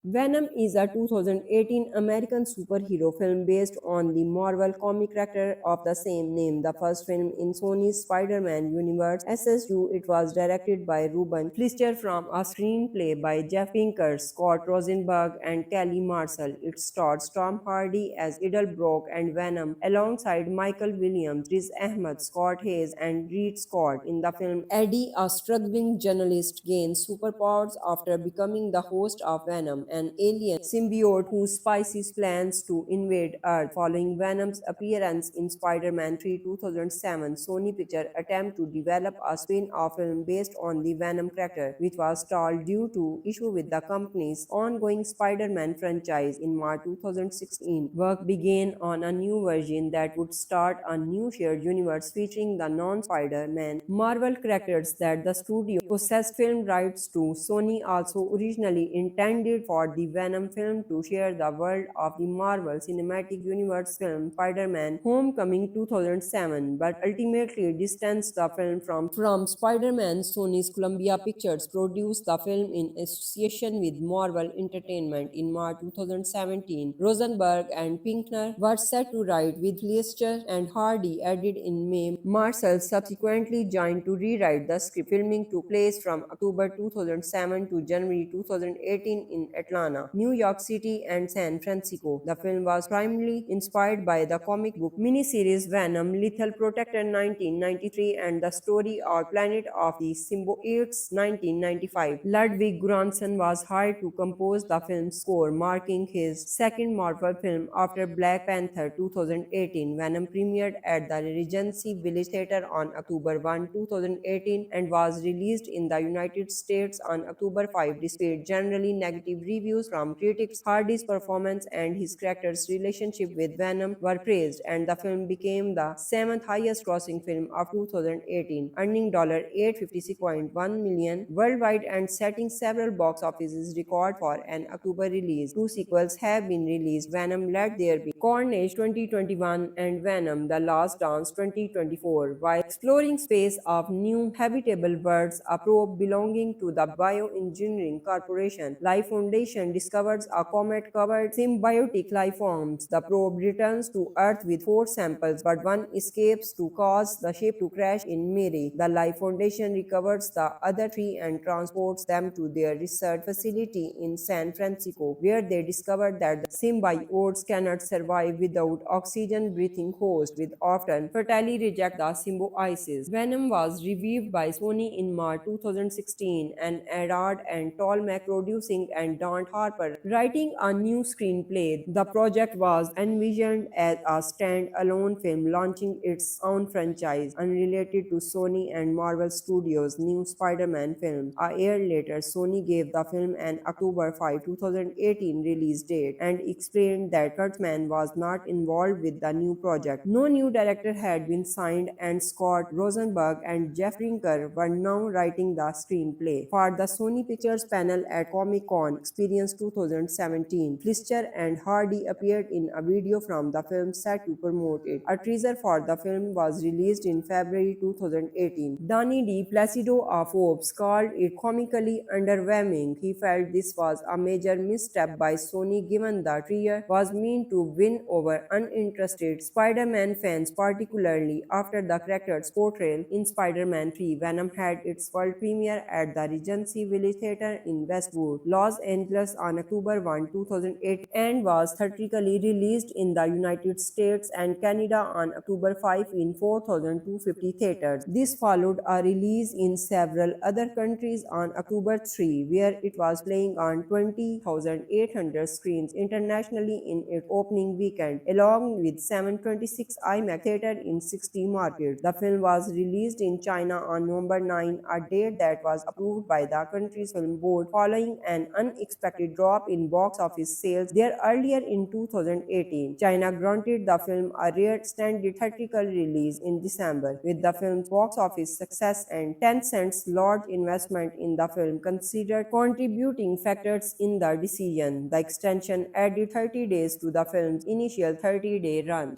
Speaker 1: Venom is a 2018 American superhero film based on the Marvel comic character of the same name, the first film in Sony's Spider-Man universe. SSU, it was directed by Ruben Fleischer from a screenplay by Jeff Pinkner, Scott Rosenberg, and Kelly Marcel. It stars Tom Hardy as Eddie Brock and Venom, alongside Michael Williams, Riz Ahmed, Scott Haze, and Reid Scott. In the film, Eddie, a struggling journalist, gains superpowers after becoming the host of Venom, an alien symbiote whose spices plans to invade Earth. Following Venom's appearance in Spider-Man 3 2007, Sony Pictures attempt to develop a spin-off film based on the Venom character, which was stalled due to issue with the company's ongoing Spider-Man franchise. In March 2016, work began on a new version that would start a new shared universe featuring the non-Spider-Man Marvel characters that the studio possessed film rights to. Sony also originally intended for the Venom film to share the world of the Marvel Cinematic Universe film Spider-Man Homecoming 2007, but ultimately distanced the film from Spider-Man. Sony's Columbia Pictures produced the film in association with Marvel Entertainment. In March 2017, Rosenberg and Pinkner were set to write, with Fleischer and Hardy added in May. Marcel subsequently joined to rewrite the script. Filming took place from October 2007 to January 2018 in Atlanta, New York City, and San Francisco. The film was primarily inspired by the comic book miniseries Venom, Lethal Protector 1993, and the story or Planet of the Symbiotes 1995. Ludwig Göransson was hired to compose the film's score, marking his second Marvel film after Black Panther 2018. Venom premiered at the Regency Village Theatre on October 1, 2018, and was released in the United States on October 5. Despite generally negative reviews from critics, Hardy's performance and his character's relationship with Venom were praised, and the film became the seventh highest grossing film of 2018, earning $856.1 million worldwide and setting several box office records for an October release. Two sequels have been released: Venom Let There Be Carnage 2021 and Venom The Last Dance 2024. While exploring space of new habitable worlds, a probe belonging to the Bioengineering Corporation Life Foundation discovers a comet-covered symbiotic life forms. The probe returns to Earth with four samples, but one escapes to cause the ship to crash in Mary. The Life Foundation recovers the other three and transports them to their research facility in San Francisco, where they discover that the symbiotes cannot survive without oxygen-breathing hosts, which often fatally reject the symbiosis. Venom was revived by Sony in March 2016, and Arad and Tolmec producing and Don Harper writing a new screenplay. The project was envisioned as a stand-alone film launching its own franchise, unrelated to Sony and Marvel Studios' new Spider-Man film. A year later, Sony gave the film an October 5, 2018 release date and explained that Kurtzman was not involved with the new project. No new director had been signed, and Scott Rosenberg and Jeff Pinkner were now writing the screenplay. For the Sony Pictures panel at Comic-Con Experience 2017, Fleischer and Hardy appeared in a video from the film set to promote it. A teaser for the film was released in February 2018. Danny D. Placido of Forbes called it comically underwhelming. He felt this was a major misstep by Sony, given the trio was meant to win over uninterested Spider-Man fans, particularly after the character's portrayal in Spider-Man 3. Venom had its world premiere at the Regency Village Theatre in Westwood, Los Angeles on October 1, 2008, and was theatrically released in the United States and Canada on October 5 in 4,250 theaters. This followed a release in several other countries on October 3, where it was playing on 20,800 screens internationally in its opening weekend, along with 726 IMAX theaters in 60 markets. The film was released in China on November 9, a date that was approved by the country's film board following an unexpected drop in box office sales there earlier in 2018. China granted the film a rare extended theatrical release in December. With the film's box office success and Tencent's large investment in the film considered contributing factors in the decision, the extension added 30 days to the film's initial 30-day run.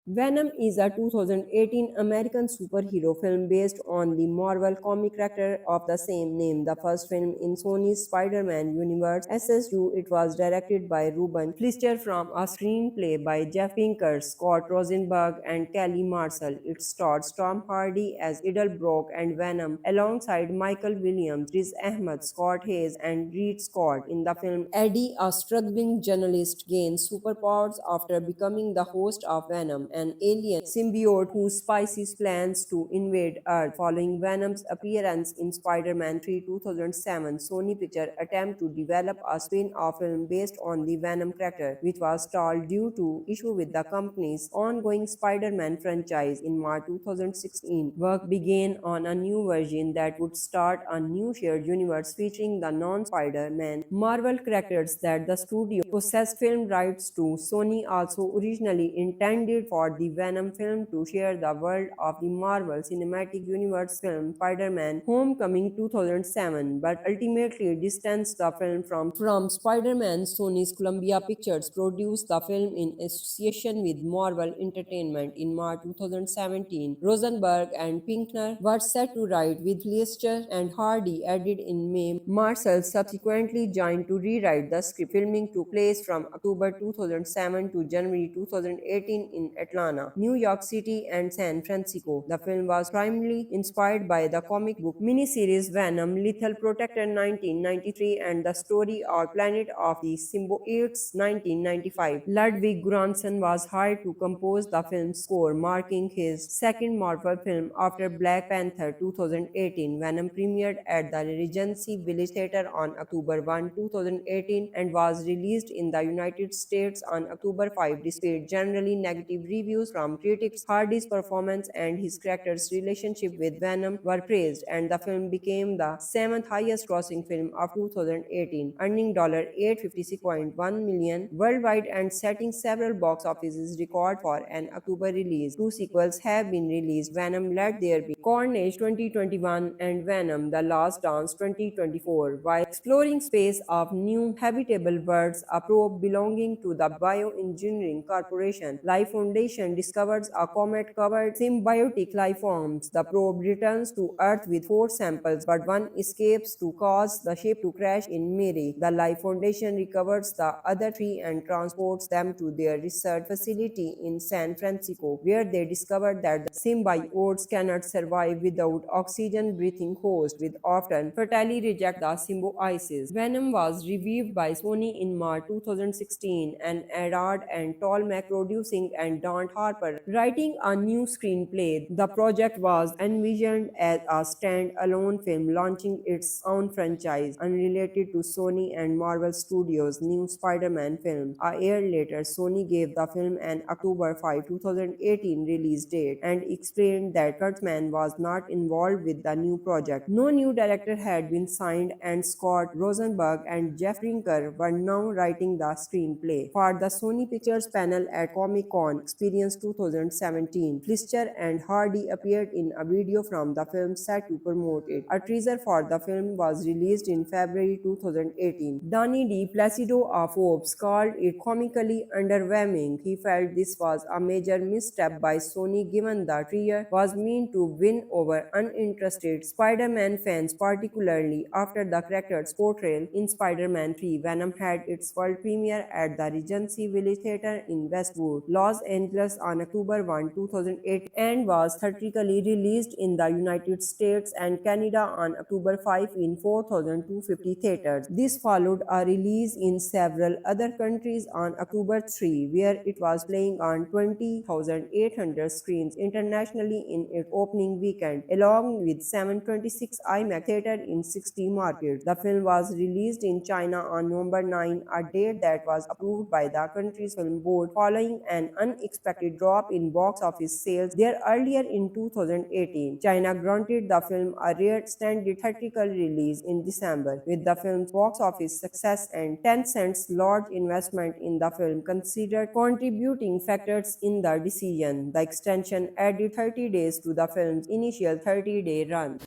Speaker 1: Venom is a 2018 American superhero film based on the Marvel comic character of the same name, the first film in Sony's Spider-Man universe. SSU, it was directed by Ruben Fleischer from a screenplay by Jeff Pinkner, Scott Rosenberg, and Kelly Marcel. It stars Tom Hardy as Eddie Brock and Venom, alongside Michael Williams, Riz Ahmed, Scott Haze, and Reid Scott. In the film, Eddie, a struggling journalist, gains superpowers after becoming the host of Venom, an alien symbiote who spices plans to invade Earth. Following Venom's appearance in Spider-Man 3 2007, Sony Pictures attempt to develop a spin-off film based on the Venom character, which was stalled due to issue with the company's ongoing Spider-Man franchise. In March 2016, work began on a new version that would start a new shared universe featuring the non-Spider-Man Marvel characters that the studio possessed film rights to. Sony also originally intended for the Venom film to share the world of the Marvel Cinematic Universe film Spider-Man Homecoming 2007, but ultimately distanced the film from Spider-Man. Sony's Columbia Pictures produced the film in association with Marvel Entertainment. In March 2017, Rosenberg and Pinkner were set to write, with Fleischer and Hardy added in May. Marcel subsequently joined to rewrite the script. Filming took place from October 2007 to January 2018 in Atlanta, New York City, and San Francisco. The film was primarily inspired by the comic book miniseries Venom, Lethal Protector 1993, and the story or Planet of the Symbiotes 1995. Ludwig Göransson was hired to compose the film's score, marking his second Marvel film after Black Panther 2018. Venom premiered at the Regency Village Theatre on October 1, 2018, and was released in the United States on October 5. Despite generally negative reviews from critics, Hardy's performance and his character's relationship with Venom were praised, and the film became the seventh highest grossing film of 2018, earning $856.1 million worldwide and setting several box office records for an October release. Two sequels have been released: Venom Let There Be Carnage 2021 and Venom The Last Dance 2024. While exploring space of new habitable worlds, a probe belonging to the Bioengineering Corporation Life Foundation discovers a comet-covered symbiotic life forms. The probe returns to Earth with four samples, but one escapes to cause the ship to crash in Mary. The Life Foundation recovers the other three and transports them to their research facility in San Francisco, where they discover that the symbiotes cannot survive without oxygen-breathing hosts, which often fatally reject the symbiosis. Venom was reviewed by Sony in March 2016, and Arad and Tolmec producing and Don Harper writing a new screenplay. The project was envisioned as a stand-alone film launching its own franchise, unrelated to Sony and Marvel Studios' new Spider-Man film. A year later, Sony gave the film an October 5, 2018 release date and explained that Kurtzman was not involved with the new project. No new director had been signed, and Scott Rosenberg and Jeff Pinkner were now writing the screenplay. For the Sony Pictures panel at Comic-Con Experience 2017, Fleischer and Hardy appeared in a video from the film set to promote it. A teaser for the film was released in February 2018. Donny D. Placido of Forbes called it comically underwhelming. He felt this was a major misstep by Sony given the trio was meant to win over uninterested Spider-Man fans, particularly after the character's portrayal in Spider-Man 3. Venom had its world premiere at the Regency Village Theatre in Westwood, Los Angeles on October 1, 2008, and was theatrically released in the United States and Canada on October 5 in 4,250 theaters. This followed a release in several other countries on October 3, where it was playing on 20,800 screens internationally in its opening weekend, along with 726 IMAX theaters in 60 markets. The film was released in China on November 9, a date that was approved by the country's film board following an unexpected drop in box office sales there earlier in 2018. China granted the film a rare extended theatrical release in December. With the film's box office success and Tencent's large investment in the film considered contributing factors in the decision, the extension added 30 days to the film's initial 30-day run.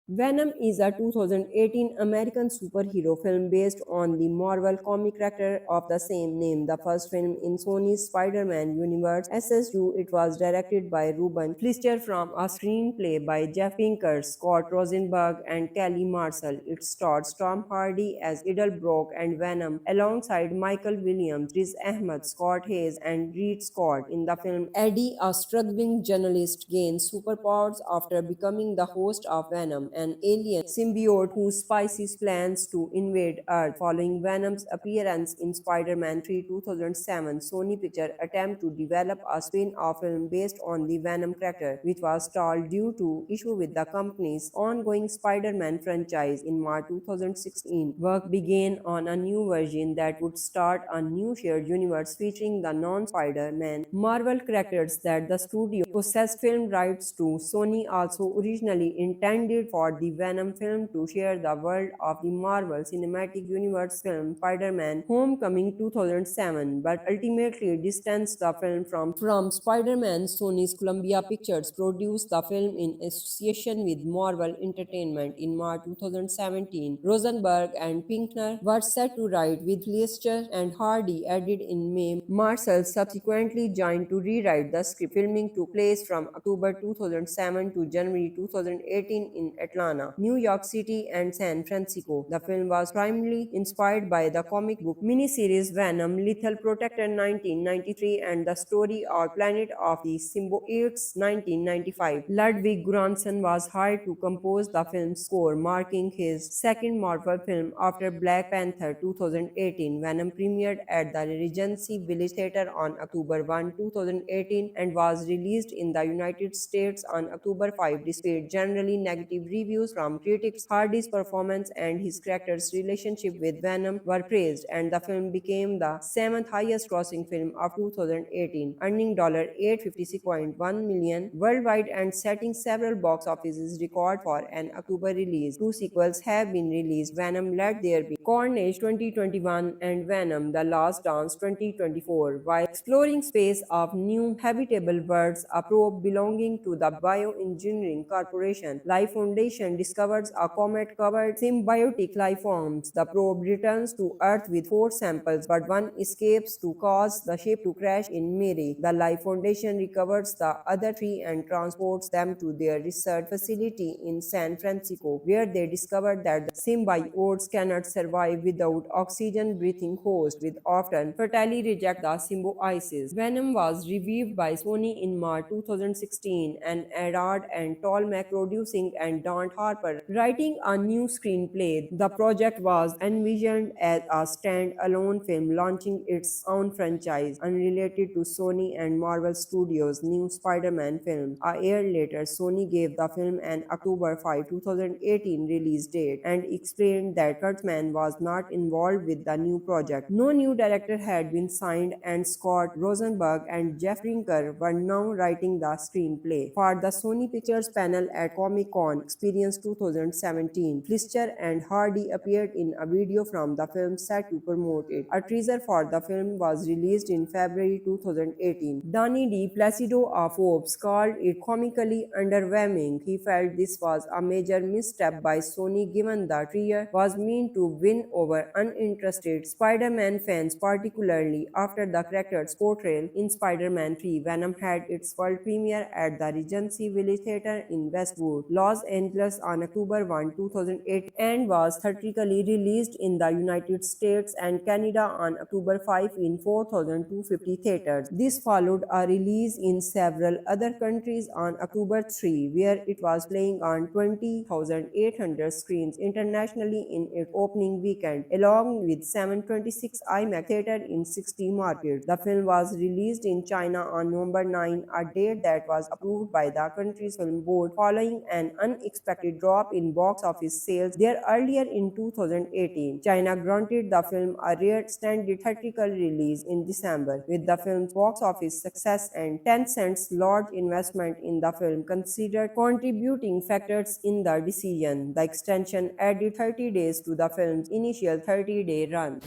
Speaker 1: Venom is a 2018 American superhero film based on the Marvel comic character of the same name. The first film in Sony's Spider-Man universe. SSU, it was directed by Ruben Fleischer from a screenplay by Jeff Pinkner, Scott Rosenberg, and Kelly Marcel. It starred Tom Hardy as Eddie Brock and Venom alongside Michael Williams, Riz Ahmed, Scott Haze, and Reid Scott. In the film, Eddie, a struggling journalist, gains superpowers after becoming the host of Venom, an alien symbiote who spices plans to invade Earth. Following Venom's appearance in Spider-Man 3 2007, Sony Pictures attempt to develop a spin-off film based on the Venom character, which was stalled due to issue with the company's ongoing Spider-Man franchise. In March 2016, work began on a new version that would start a new shared universe featuring the non-Spider-Man Marvel characters that the studio possessed film rights to. Sony also originally intended for the Venom film to share the world of the Marvel Cinematic Universe film Spider-Man Homecoming 2007, but ultimately distanced the film from Spider-Man. Sony's Columbia Pictures produced the film in association with Marvel Entertainment. In March 2017, Rosenberg and Pinkner were set to write, with Fleischer and Hardy added in May. Marcel subsequently joined to rewrite the script. Filming took place from October 2007 to January 2018 in Atlanta, New York City, and San Francisco. The film was primarily inspired by the comic book miniseries Venom, Lethal Protector 1993, and the story or Planet of the Symbiotes 1995. Ludwig Göransson was hired to compose the film's score, marking his second Marvel film after Black Panther 2018. Venom premiered at the Regency Village Theatre on October 1, 2018, and was released in the United States on October 5. Despite generally negative reviews from critics, Hardy's performance and his character's relationship with Venom were praised, and the film became the seventh highest grossing film of 2018, earning $856.1 million worldwide and setting several box office records for an October release. Two sequels have been released: Venom Let There Be Carnage 2021 and Venom The Last Dance 2024. While exploring space of new habitable worlds, a probe belonging to the Bioengineering Corporation Life Foundation discovers a comet-covered symbiotic life forms. The probe returns to Earth with four samples, but one escapes to cause the ship to crash in Mary. The Life Foundation recovers the other three and transports them to their research facility in San Francisco, where they discover that the symbiotes cannot survive without oxygen-breathing hosts, which often fatally reject the symbiosis. Venom was revived by Sony in March 2016, and Adard and Tolmec producing and Don Harper writing a new screenplay. The project was envisioned as a stand-alone film launching its own franchise, unrelated to Sony and Marvel Studios' new Spider-Man film. A year later, Sony gave the film an October 5, 2018 release date and explained that Kurtzman was not involved with the new project. No new director had been signed, and Scott Rosenberg and Jeff Pinkner were now writing the screenplay. For the Sony Pictures panel at Comic-Con Experience 2017, Fleischer and Hardy appeared in a video from the film set to promote it. A teaser for the film was released in February 2018. Donny D. Placido of Forbes called it comically underwhelming. He felt this was a major misstep by Sony given the trio was meant to win over uninterested Spider-Man fans, particularly after the character's portrayal in Spider-Man 3. Venom had its world premiere at the Regency Village Theatre in Westwood, Los Angeles on October 1, 2008, and was theatrically released in the United States and Canada on October 5 in 4,250 theaters. This followed a release in several other countries on October 3, where it was playing on 20,800 screens internationally in its opening weekend, along with 726 IMAX theaters in 60 markets. The film was released in China on November 9, a date that was approved by the country's film board following an unexpected drop in box office sales there earlier in 2018. China granted the film a rare extended theatrical release in December. With the film's box office success and Tencent's large investment in the film considered contributing factors in the decision, the extension added 30 days to the film's initial 30-day run.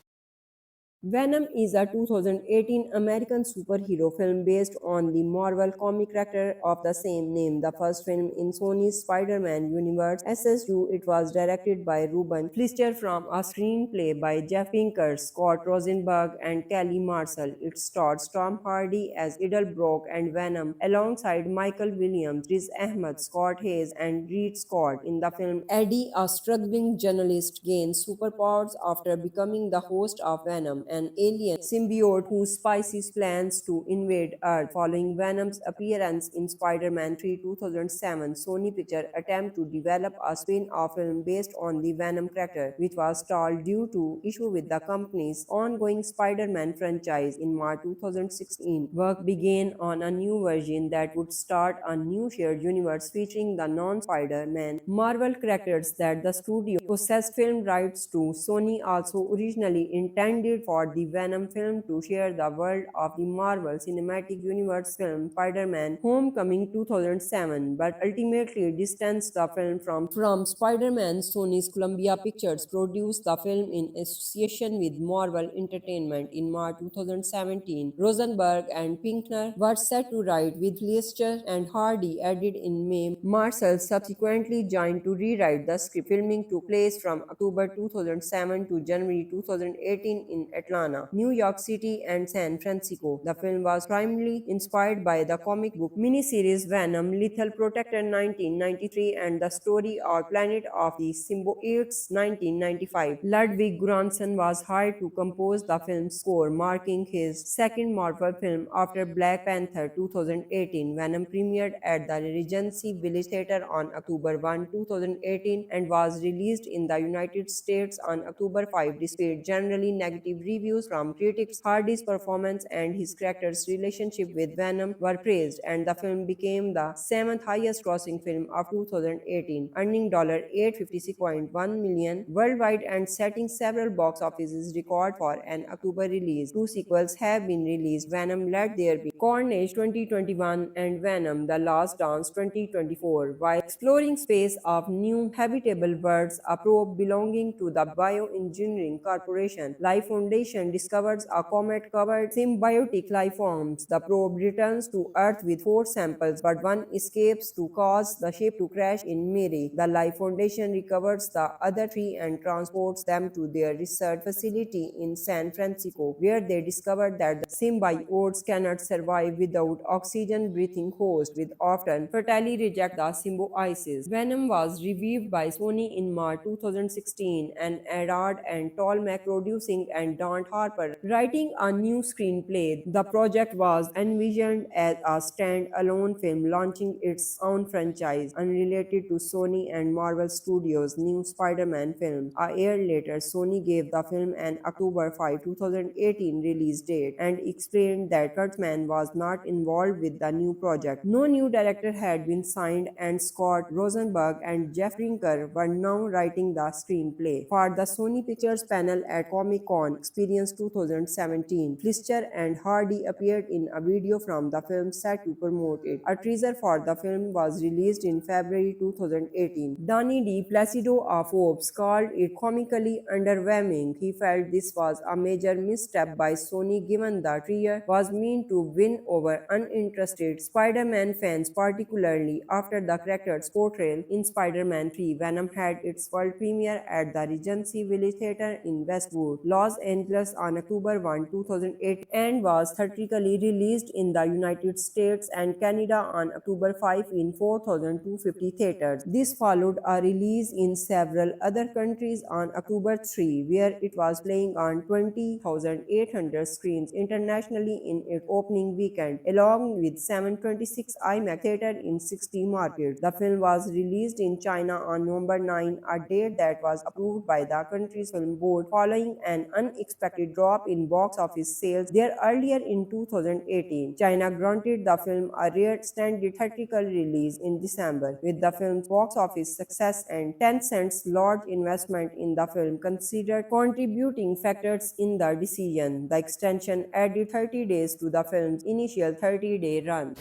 Speaker 1: Venom is a 2018 American superhero film based on the Marvel comic character of the same name. The first film in Sony's Spider-Man universe. SSU, it was directed by Ruben Fleischer from a screenplay by Jeff Pinkner, Scott Rosenberg, and Kelly Marcel. It starred Tom Hardy as Eddie Brock and Venom alongside Michael Williams, Riz Ahmed, Scott Haze, and Reid Scott. In the film, Eddie, a struggling journalist, gains superpowers after becoming the host of Venom, an alien symbiote who spices plans to invade Earth. Following Venom's appearance in Spider-Man 3 2007, Sony Pictures attempt to develop a spin-off film based on the Venom character, which was stalled due to issue with the company's ongoing Spider-Man franchise. In March 2016, work began on a new version that would start a new shared universe featuring the non-Spider-Man Marvel characters that the studio possessed film rights to. Sony also originally intended for the Venom film to share the world of the Marvel Cinematic Universe film Spider-Man Homecoming 2007, but ultimately distanced the film from Spider-Man. Sony's Columbia Pictures produced the film in association with Marvel Entertainment. In March 2017, Rosenberg and Pinkner were set to write, with Fleischer and Hardy added in May. Marcel subsequently joined to rewrite the script. Filming took place from October 2007 to January 2018 in Atlanta, New York City, and San Francisco. The film was primarily inspired by the comic book miniseries Venom, Lethal Protector 1993, and the story or Planet of the Symbiotes 1995. Ludwig Göransson was hired to compose the film's score, marking his second Marvel film after Black Panther 2018. Venom premiered at the Regency Village Theatre on October 1, 2018, and was released in the United States on October 5. Despite generally negative reviews from critics, Hardy's performance and his character's relationship with Venom were praised, and the film became the seventh highest grossing film of 2018, earning $856.1 million worldwide and setting several box office records for an October release. Two sequels have been released: Venom Let There Be Carnage 2021 and Venom The Last Dance 2024. While exploring space of new habitable worlds, a probe belonging to the Bioengineering Corporation Life Foundation discovers a comet-covered symbiotic life forms. The probe returns to Earth with four samples, but one escapes to cause the ship to crash in Mary. The Life Foundation recovers the other three and transports them to their research facility in San Francisco, where they discover that the symbiotes cannot survive without oxygen-breathing hosts, with often fatally reject the symbiosis. Venom was reviewed by Sony in March 2016, and Adard and Tolmec producing and Don Harper writing a new screenplay. The project was envisioned as a stand-alone film launching its own franchise, unrelated to Sony and Marvel Studios' new Spider-Man film. A year later, Sony gave the film an October 5, 2018 release date and explained that Kurtzman was not involved with the new project. No new director had been signed, and Scott Rosenberg and Jeff Pinkner were now writing the screenplay. For the Sony Pictures panel at Comic-Con Experience 2017, Fleischer and Hardy appeared in a video from the film set to promote it. A teaser for the film was released in February 2018. Danny D. Placido of Forbes called it comically underwhelming. He felt this was a major misstep by Sony given the trio was meant to win over uninterested Spider-Man fans, particularly after the character's portrayal in Spider-Man 3. Venom had its world premiere at the Regency Village Theatre in Westwood, Los Angeles on October 1, 2008, and was theatrically released in the United States and Canada on October 5 in 4,250 theaters. This followed a release in several other countries on October 3, where it was playing on 20,800 screens internationally in its opening weekend, along with 726 IMAX theaters in 60 markets. The film was released in China on November 9, a date that was approved by the country's film board following an unexpected drop in box office sales there earlier in 2018. China granted the film a rare extended theatrical release in December. With the film's box office success and Tencent's large investment in the film considered contributing factors in the decision, the extension added 30 days to the film's initial 30-day run.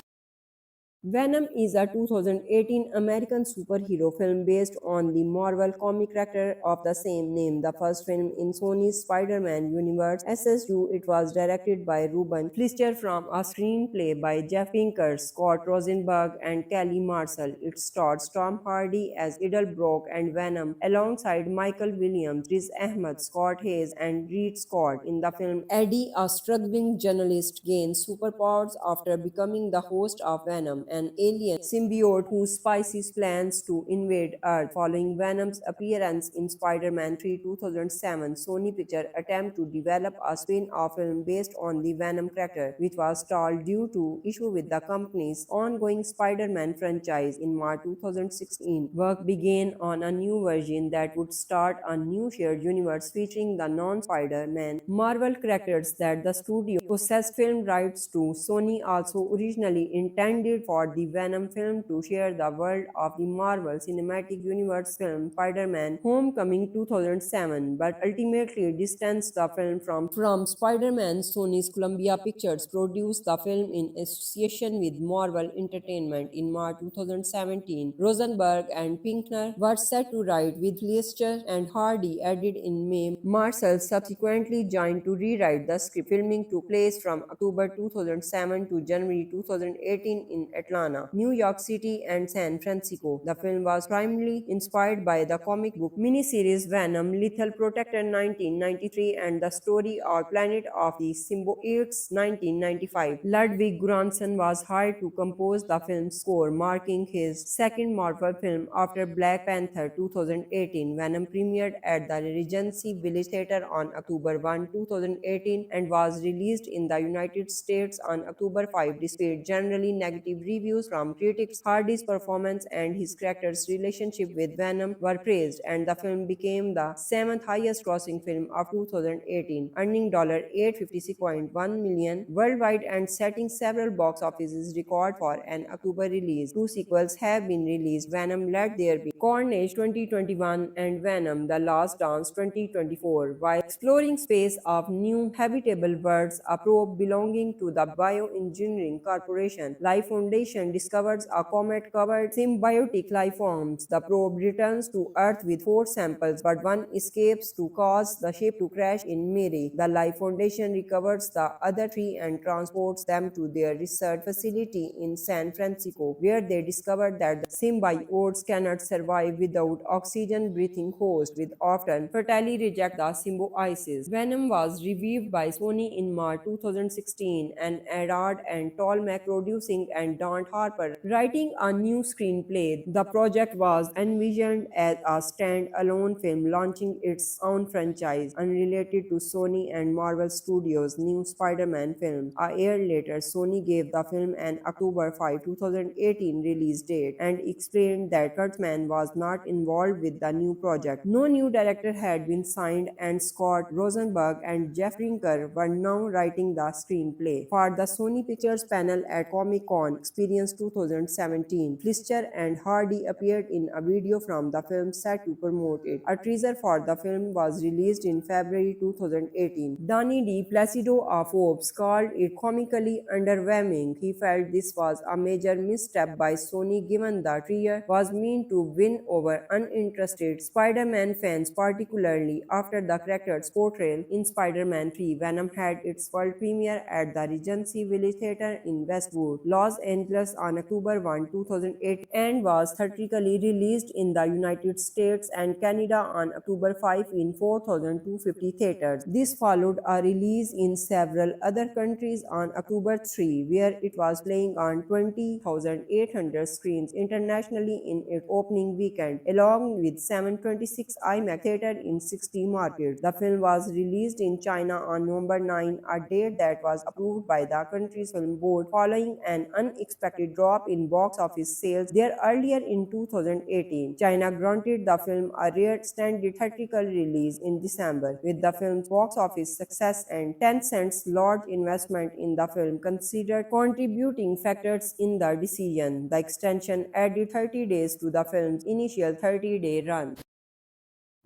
Speaker 1: Venom is a 2018 American superhero film based on the Marvel comic character of the same name. The first film in Sony's Spider-Man universe. SSU, it was directed by Ruben Fleischer from a screenplay by Jeff Pinkner, Scott Rosenberg, and Kelly Marcel. It starred Tom Hardy as Eddie Brock and Venom alongside Michael Williams, Riz Ahmed, Scott Haze, and Reid Scott. In the film, Eddie, a struggling journalist, gains superpowers after becoming the host of Venom, an alien symbiote whose species plans to invade Earth. Following Venom's appearance in Spider-Man 3 2007, Sony Pictures attempt to develop a spin-off film based on the Venom character, which was stalled due to issue with the company's ongoing Spider-Man franchise. In March 2016, work began on a new version that would start a new shared universe featuring the non-Spider-Man Marvel characters that the studio possessed film rights to. Sony also originally intended for the Venom film to share the world of the Marvel Cinematic Universe film Spider-Man Homecoming 2007, but ultimately distanced the film from Spider-Man. Sony's Columbia Pictures produced the film in association with Marvel Entertainment. In March 2017, Rosenberg and Pinkner were set to write, with Fleischer and Hardy added in May. Marcel subsequently joined to rewrite the script. Filming took place from October 2007 to January 2018 in Atlanta, New York City, and San Francisco. The film was primarily inspired by the comic book miniseries Venom, Lethal Protector 1993, and the story of Planet of the Symbiotes 1995. Ludwig Göransson was hired to compose the film's score, marking his second Marvel film after Black Panther 2018. Venom premiered at the Regency Village Theatre on October 1, 2018, and was released in the United States on October 5. Despite generally negative reviews from critics, Hardy's performance and his character's relationship with Venom were praised, and the film became the seventh highest grossing film of 2018, earning $856.1 million worldwide and setting several box office records for an October release. Two sequels have been released: Venom Let There Be Carnage 2021 and Venom The Last Dance 2024. While exploring space of new habitable worlds, a probe belonging to the Bioengineering Corporation Life Foundation discovers a comet-covered symbiotic life forms. The probe returns to Earth with four samples, but one escapes to cause the ship to crash in Mary. The Life Foundation recovers the other three and transports them to their research facility in San Francisco, where they discover that the symbiotes cannot survive without oxygen-breathing hosts, which often fatally reject the symbiosis. Venom was reviewed by Sony in March 2016, and Arad and Tolmec producing and Don Harper writing a new screenplay. The project was envisioned as a stand-alone film launching its own franchise, unrelated to Sony and Marvel Studios' new Spider-Man film. A year later, Sony gave the film an October 5, 2018 release date and explained that Kurtzman was not involved with the new project. No new director had been signed, and Scott Rosenberg and Jeff Pinkner were now writing the screenplay. For the Sony Pictures panel at Comic-Con Experience 2017, Fleischer and Hardy appeared in a video from the film set to promote it. A teaser for the film was released in February 2018. Danny D. Placido of Forbes called it comically underwhelming. He felt this was a major misstep by Sony given the trio was meant to win over uninterested Spider-Man fans, particularly after the character's portrayal in Spider-Man 3. Venom had its world premiere at the Regency Village Theatre in Westwood, Los Angeles on October 1, 2008, and was theatrically released in the United States and Canada on October 5 in 4,250 theaters. This followed a release in several other countries on October 3, where it was playing on 20,800 screens internationally in its opening weekend, along with 726 IMAX theaters in 60 markets. The film was released in China on November 9, a date that was approved by the country's film board following an unexpected drop in box office sales there earlier in 2018. China granted the film a rare extended theatrical release in December, with the film's box office success and Tencent's large investment in the film considered contributing factors in the decision. The extension added 30 days to the film's initial 30-day run.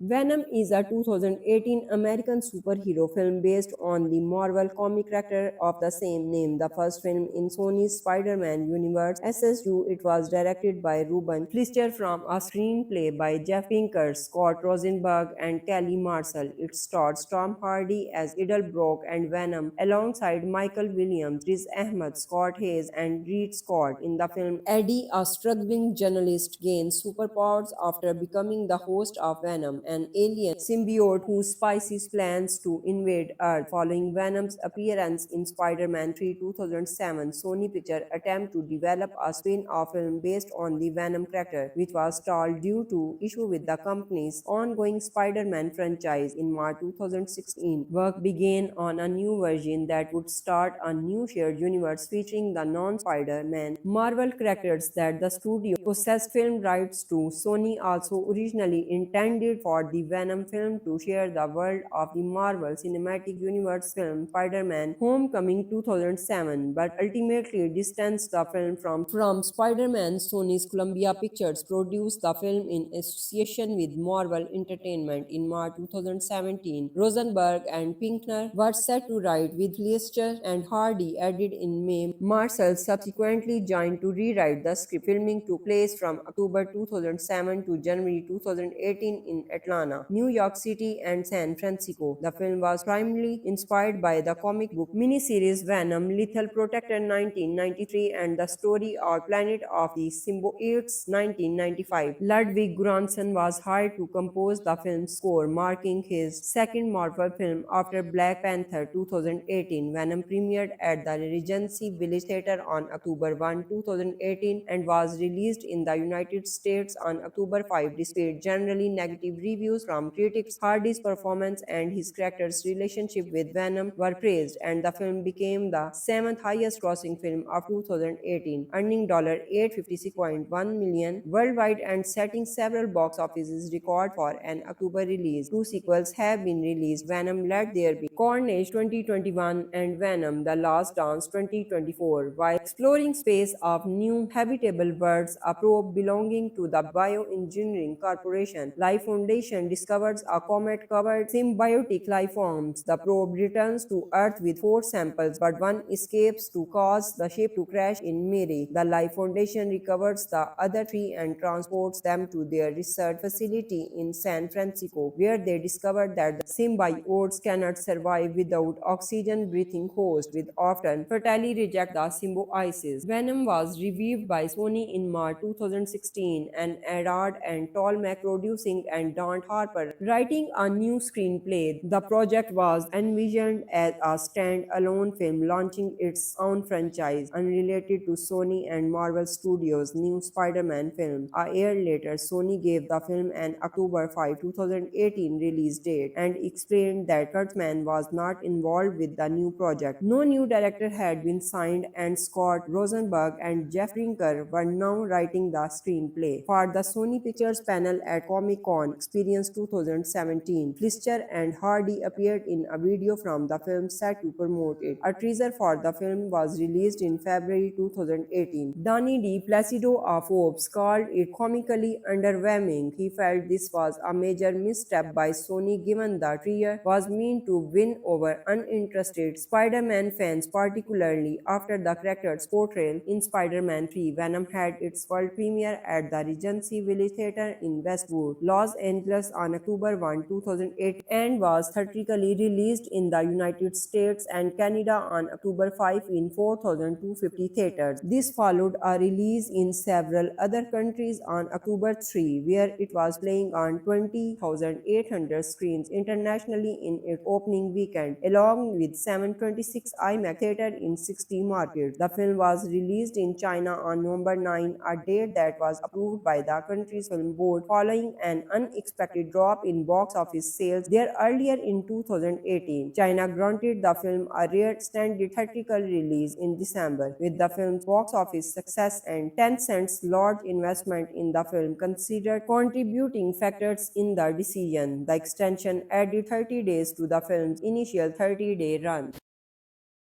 Speaker 1: Venom is a 2018 American superhero film based on the Marvel comic character of the same name. The first film in Sony's Spider-Man universe. SSU, it was directed by Ruben Fleischer from a screenplay by Jeff Pinkner, Scott Rosenberg, and Kelly Marcel. It stars Tom Hardy as Eddie Brock and Venom alongside Michael Williams, Riz Ahmed, Scott Haze, and Reid Scott. In the film, Eddie, a struggling journalist, gains superpowers after becoming the host of Venom, an alien symbiote who spices plans to invade Earth. Following Venom's appearance in Spider-Man 3 2007, Sony Pictures attempt to develop a spin-off film based on the Venom character, which was stalled due to issue with the company's ongoing Spider-Man franchise. In March 2016, work began on a new version that would start a new shared universe featuring the non-Spider-Man Marvel characters that the studio possessed film rights to. Sony also originally intended for the Venom film to share the world of the Marvel Cinematic Universe film Spider-Man Homecoming 2007, but ultimately distanced the film from Spider-Man. Sony's Columbia Pictures produced the film in association with Marvel Entertainment. In March 2017, Rosenberg and Pinkner were set to write, with Fleischer and Hardy added in May. Marcel subsequently joined to rewrite the script. Filming took place from October 2007 to January 2018 in Atlanta, New York City, and San Francisco. The film was primarily inspired by the comic book miniseries Venom, Lethal Protector 1993, and the story or Planet of the Symbiotes 1995. Ludwig Göransson was hired to compose the film's score, marking his second Marvel film after Black Panther 2018. Venom premiered at the Regency Village Theatre on October 1, 2018, and was released in the United States on October 5. Despite generally negative reviews from critics, Hardy's performance and his character's relationship with Venom were praised, and the film became the seventh highest grossing film of 2018, earning $856.1 million worldwide and setting several box office records for an October release. Two sequels have been released: Venom Let There Be Carnage 2021 and Venom The Last Dance 2024. While exploring space of new habitable worlds, a probe belonging to the Bioengineering Corporation Life Foundation discovers a comet-covered symbiotic life forms. The probe returns to Earth with four samples, but one escapes to cause the ship to crash in Mary. The Life Foundation recovers the other three and transports them to their research facility in San Francisco, where they discover that the symbiotes cannot survive without oxygen-breathing hosts, which often fatally reject the symbiosis. Venom was reviewed by Sony in March 2016, and Adard and Tolmec producing and Don Harper writing a new screenplay. The project was envisioned as a stand-alone film launching its own franchise, unrelated to Sony and Marvel Studios' new Spider-Man film. A year later, Sony gave the film an October 5, 2018 release date and explained that Kurtzman was not involved with the new project. No new director had been signed, and Scott Rosenberg and Jeff Pinkner were now writing the screenplay. For the Sony Pictures panel at Comic-Con Experience 2017, Fleischer and Hardy appeared in a video from the film set to promote it. A teaser for the film was released in February 2018. Donny D. Placido of Forbes called it comically underwhelming. He felt this was a major misstep by Sony given the trio was meant to win over uninterested Spider-Man fans, particularly after the character's portrayal in Spider-Man 3. Venom had its world premiere at the Regency Village Theatre in Westwood, Los Angeles on October 1, 2008, and was theatrically released in the United States and Canada on October 5 in 4,250 theaters. This followed a release in several other countries on October 3, where it was playing on 20,800 screens internationally in its opening weekend, along with 726 IMAX theaters in 60 markets. The film was released in China on November 9, a date that was approved by the country's film board following an unexpected drop in box office sales there earlier in 2018. China granted the film a rare extended theatrical release in December, with the film's box office success and Tencent's large investment in the film considered contributing factors in the decision. The extension added 30 days to the film's initial 30-day run.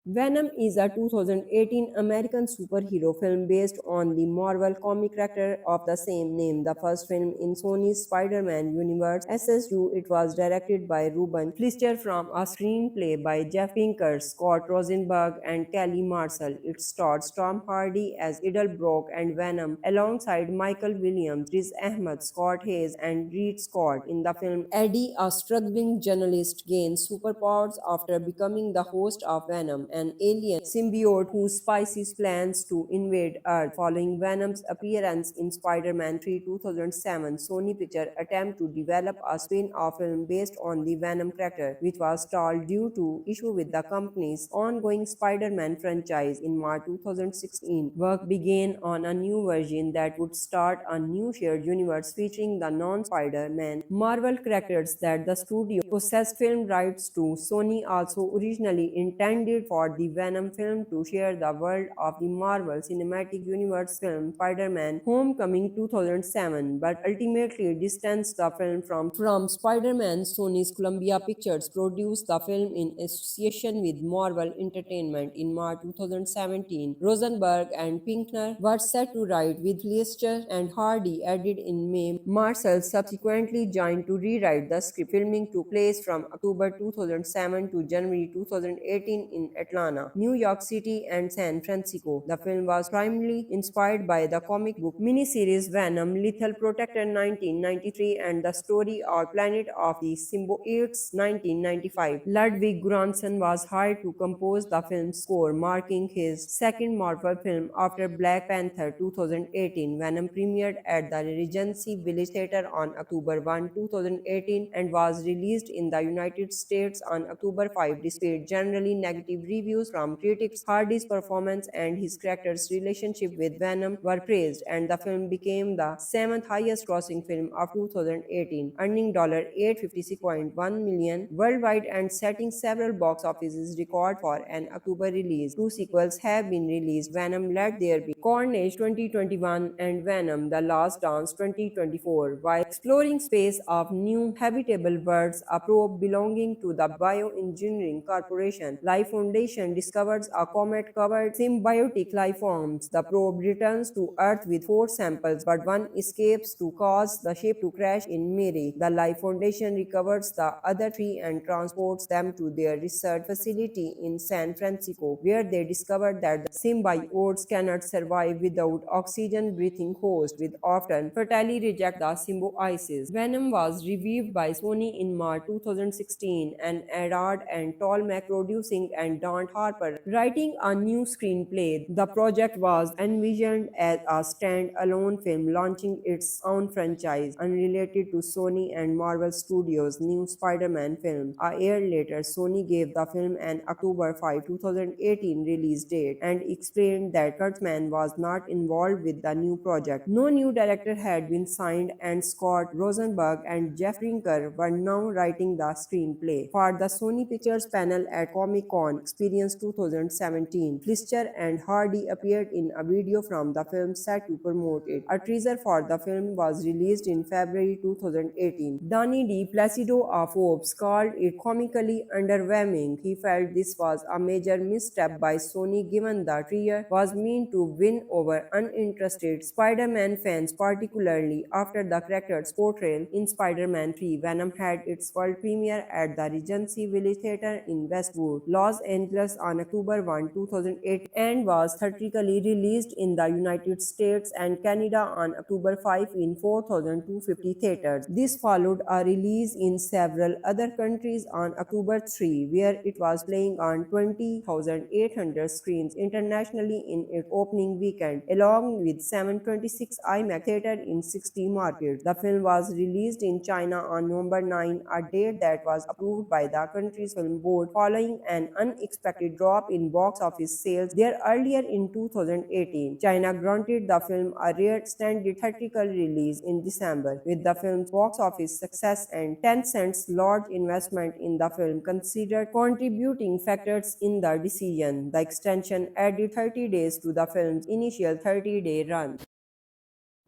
Speaker 1: Venom is a 2018 American superhero film based on the Marvel comic character of the same name, the first film in Sony's Spider-Man universe. SSU, it was directed by Ruben Fleischer from a screenplay by Jeff Pinkner, Scott Rosenberg, and Kelly Marcel. It stars Tom Hardy as Eddie Brock and Venom, alongside Michael Williams, Riz Ahmed, Scott Haze, and Reid Scott. In the film, Eddie, a struggling journalist, gains superpowers after becoming the host of Venom, an alien symbiote whose spices plans to invade Earth. Following Venom's appearance in Spider-Man 3 2007, Sony Pictures attempt to develop a spin-off film based on the Venom character, which was stalled due to issue with the company's ongoing Spider-Man franchise. In March 2016, work began on a new version that would start a new shared universe featuring the non-Spider-Man Marvel characters that the studio possessed film rights to. Sony also originally intended for the Venom film to share the world of the Marvel Cinematic Universe film Spider-Man Homecoming 2007, but ultimately distanced the film from Spider-Man. Sony's Columbia Pictures produced the film in association with Marvel Entertainment. In March 2017, Rosenberg and Pinkner were set to write, with Fleischer and Hardy added in May. Marcel subsequently joined to rewrite the script. Filming took place from October 2007 to January 2018 in Atlanta, New York City, and San Francisco. The film was primarily inspired by the comic book miniseries Venom, Lethal Protector 1993, and the story or Planet of the Symbiotes 1995. Ludwig Göransson was hired to compose the film's score, marking his second Marvel film after Black Panther 2018. Venom premiered at the Regency Village Theatre on October 1, 2018, and was released in the United States on October 5. Despite generally negative reviews from critics, Hardy's performance and his character's relationship with Venom were praised, and the film became the seventh highest grossing film of 2018, earning $856.1 million worldwide and setting several box office records for an October release. Two sequels have been released: Venom Let There Be Carnage 2021 and Venom The Last Dance 2024. While exploring space of new habitable worlds, a probe belonging to the Bioengineering Corporation Life Foundation discovers a comet-covered symbiotic life forms. The probe returns to Earth with four samples, but one escapes to cause the ship to crash in Mary. The Life Foundation recovers the other three and transports them to their research facility in San Francisco, where they discover that the symbiotes cannot survive without oxygen-breathing hosts, which often fatally reject the symbiosis. Venom was revived by Sony in March 2016, and Arad and Tolmec producing and Don Harper writing a new screenplay. The project was envisioned as a stand-alone film launching its own franchise, unrelated to Sony and Marvel Studios' new Spider-Man film. A year later, Sony gave the film an October 5, 2018 release date and explained that Kurtzman was not involved with the new project. No new director had been signed, and Scott Rosenberg and Jeff Pinkner were now writing the screenplay. For the Sony Pictures panel at Comic-Con Experience 2017, Fleischer and Hardy appeared in a video from the film set to promote it. A teaser for the film was released in February 2018. Danny D. Placido of Forbes called it comically underwhelming. He felt this was a major misstep by Sony, given the trio was meant to win over uninterested Spider-Man fans, particularly after the character's portrayal in Spider-Man 3. Venom had its world premiere at the Regency Village Theatre in Westwood, Los Angeles on October 1, 2008, and was theatrically released in the United States and Canada on October 5 in 4,250 theaters. This followed a release in several other countries on October 3, where it was playing on 20,800 screens internationally in its opening weekend, along with 726 IMAX theaters in 60 markets. The film was released in China on November 9, a date that was approved by the country's film board following an unexpected drop in box office sales there earlier in 2018. China granted the film a rare extended theatrical release in December, with the film's box office success and Tencent's large investment in the film considered contributing factors in the decision. The extension added 30 days to the film's initial 30-day run.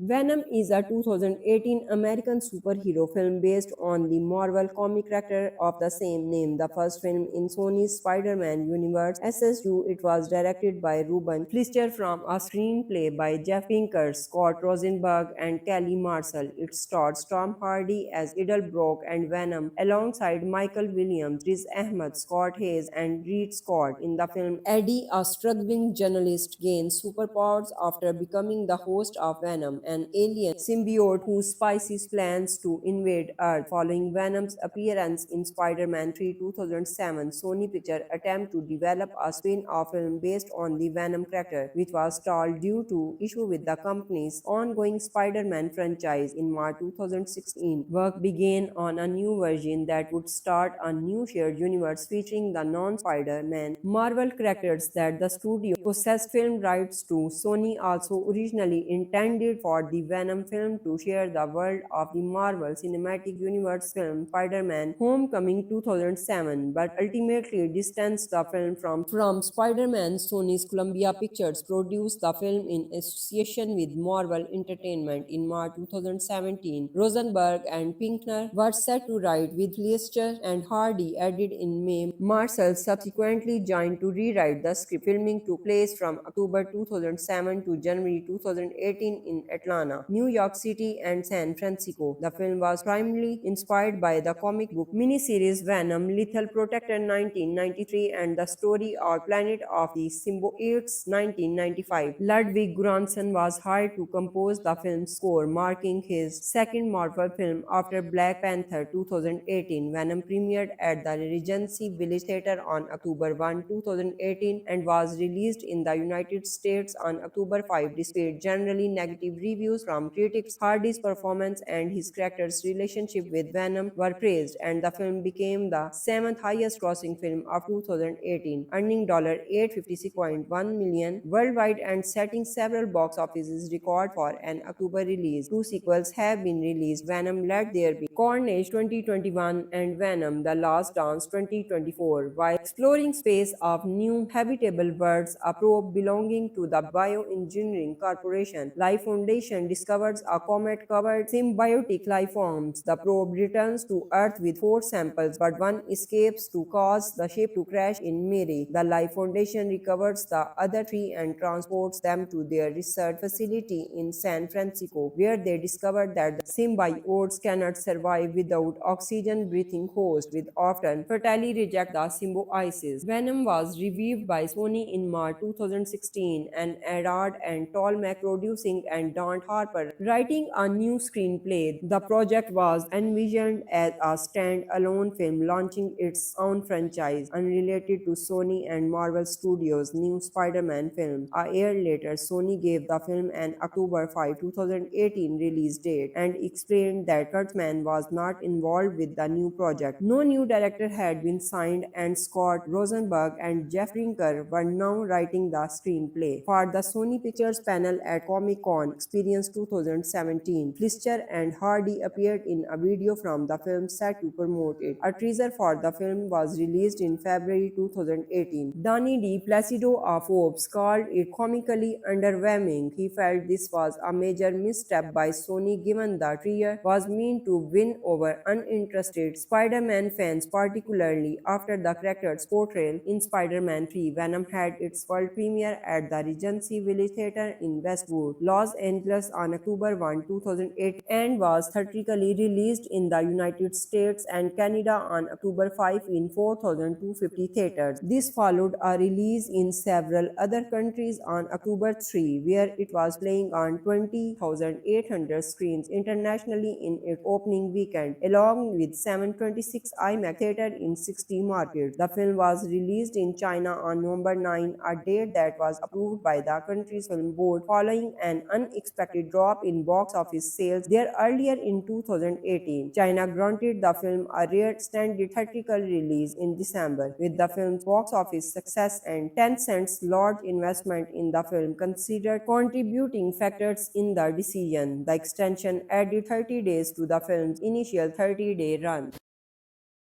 Speaker 1: Venom is a 2018 American superhero film based on the Marvel comic character of the same name. The first film in Sony's Spider-Man universe. SSU, it was directed by Ruben Fleischer from a screenplay by Jeff Pinkner, Scott Rosenberg, and Kelly Marcel. It stars Tom Hardy as Eddie Brock and Venom, alongside Michael Williams, Riz Ahmed, Scott Haze, and Reid Scott. In the film, Eddie, a struggling journalist, gains superpowers after becoming the host of Venom, an alien symbiote who spices plans to invade Earth. Following Venom's appearance in Spider-Man 3 2007, Sony Pictures attempt to develop a spin-off film based on the Venom character, which was stalled due to issue with the company's ongoing Spider-Man franchise. In March 2016, work began on a new version that would start a new shared universe featuring the non-Spider-Man Marvel characters that the studio possessed film rights to. Sony also originally intended for the Venom film to share the world of the Marvel Cinematic Universe film Spider-Man Homecoming 2007, but ultimately distanced the film from Spider-Man. Sony's Columbia Pictures produced the film in association with Marvel Entertainment. In March 2017, Rosenberg and Pinkner were set to write, with Fleischer and Hardy added in May. Marcel subsequently joined to rewrite the script. Filming took place from October 2007 to January 2018 in Atlanta, New York City, and San Francisco. The film was primarily inspired by the comic book miniseries Venom, Lethal Protector 1993, and the story or Planet of the Symbiotes 1995. Ludwig Göransson was hired to compose the film's score, marking his second Marvel film after Black Panther 2018. Venom premiered at the Regency Village Theatre on October 1, 2018, and was released in the United States on October 5. Despite generally negative reviews from critics, Hardy's performance and his character's relationship with Venom were praised, and the film became the seventh highest grossing film of 2018, earning $856.1 million worldwide and setting several box office records for an October release. Two sequels have been released: Venom Let There Be Carnage 2021 and Venom The Last Dance 2024. While exploring space of new habitable worlds, a probe belonging to the Bioengineering Corporation Life Foundation discovers a comet-covered symbiotic life forms. The probe returns to Earth with four samples, but one escapes to cause the ship to crash in Mary. The Life Foundation recovers the other three and transports them to their research facility in San Francisco, where they discover that the symbiotes cannot survive without oxygen-breathing hosts, which often fatally reject the symbiosis. Venom was revived by Sony in March 2016, and Arad and Tolmec producing and Don Harper writing a new screenplay. The project was envisioned as a stand-alone film launching its own franchise, unrelated to Sony and Marvel Studios' new Spider-Man film. A year later, Sony gave the film an October 5, 2018 release date and explained that Kurtzman was not involved with the new project. No new director had been signed, and Scott Rosenberg and Jeff Pinkner were now writing the screenplay. For the Sony Pictures panel at Comic-Con Experience 2017, Fleischer and Hardy appeared in a video from the film set to promote it. A teaser for the film was released in February 2018. Donny D. Placido of Forbes called it comically underwhelming. He felt this was a major misstep by Sony, given the trio was meant to win over uninterested Spider-Man fans, particularly after the character's portrayal in Spider-Man 3. Venom had its world premiere at the Regency Village Theatre in Westwood, Los Angeles on October 1, 2008, and was theatrically released in the United States and Canada on October 5 in 4,250 theaters. This followed a release in several other countries on October 3, where it was playing on 20,800 screens internationally in its opening weekend, along with 726 IMAX theaters in 60 markets. The film was released in China on November 9, a date that was approved by the country's film board following an unexpected drop in box office sales there earlier in 2018. China granted the film a rare extended theatrical release in December. With the film's box office success and Tencent's large investment in the film considered contributing factors in the decision, the extension added 30 days to the film's initial 30-day run.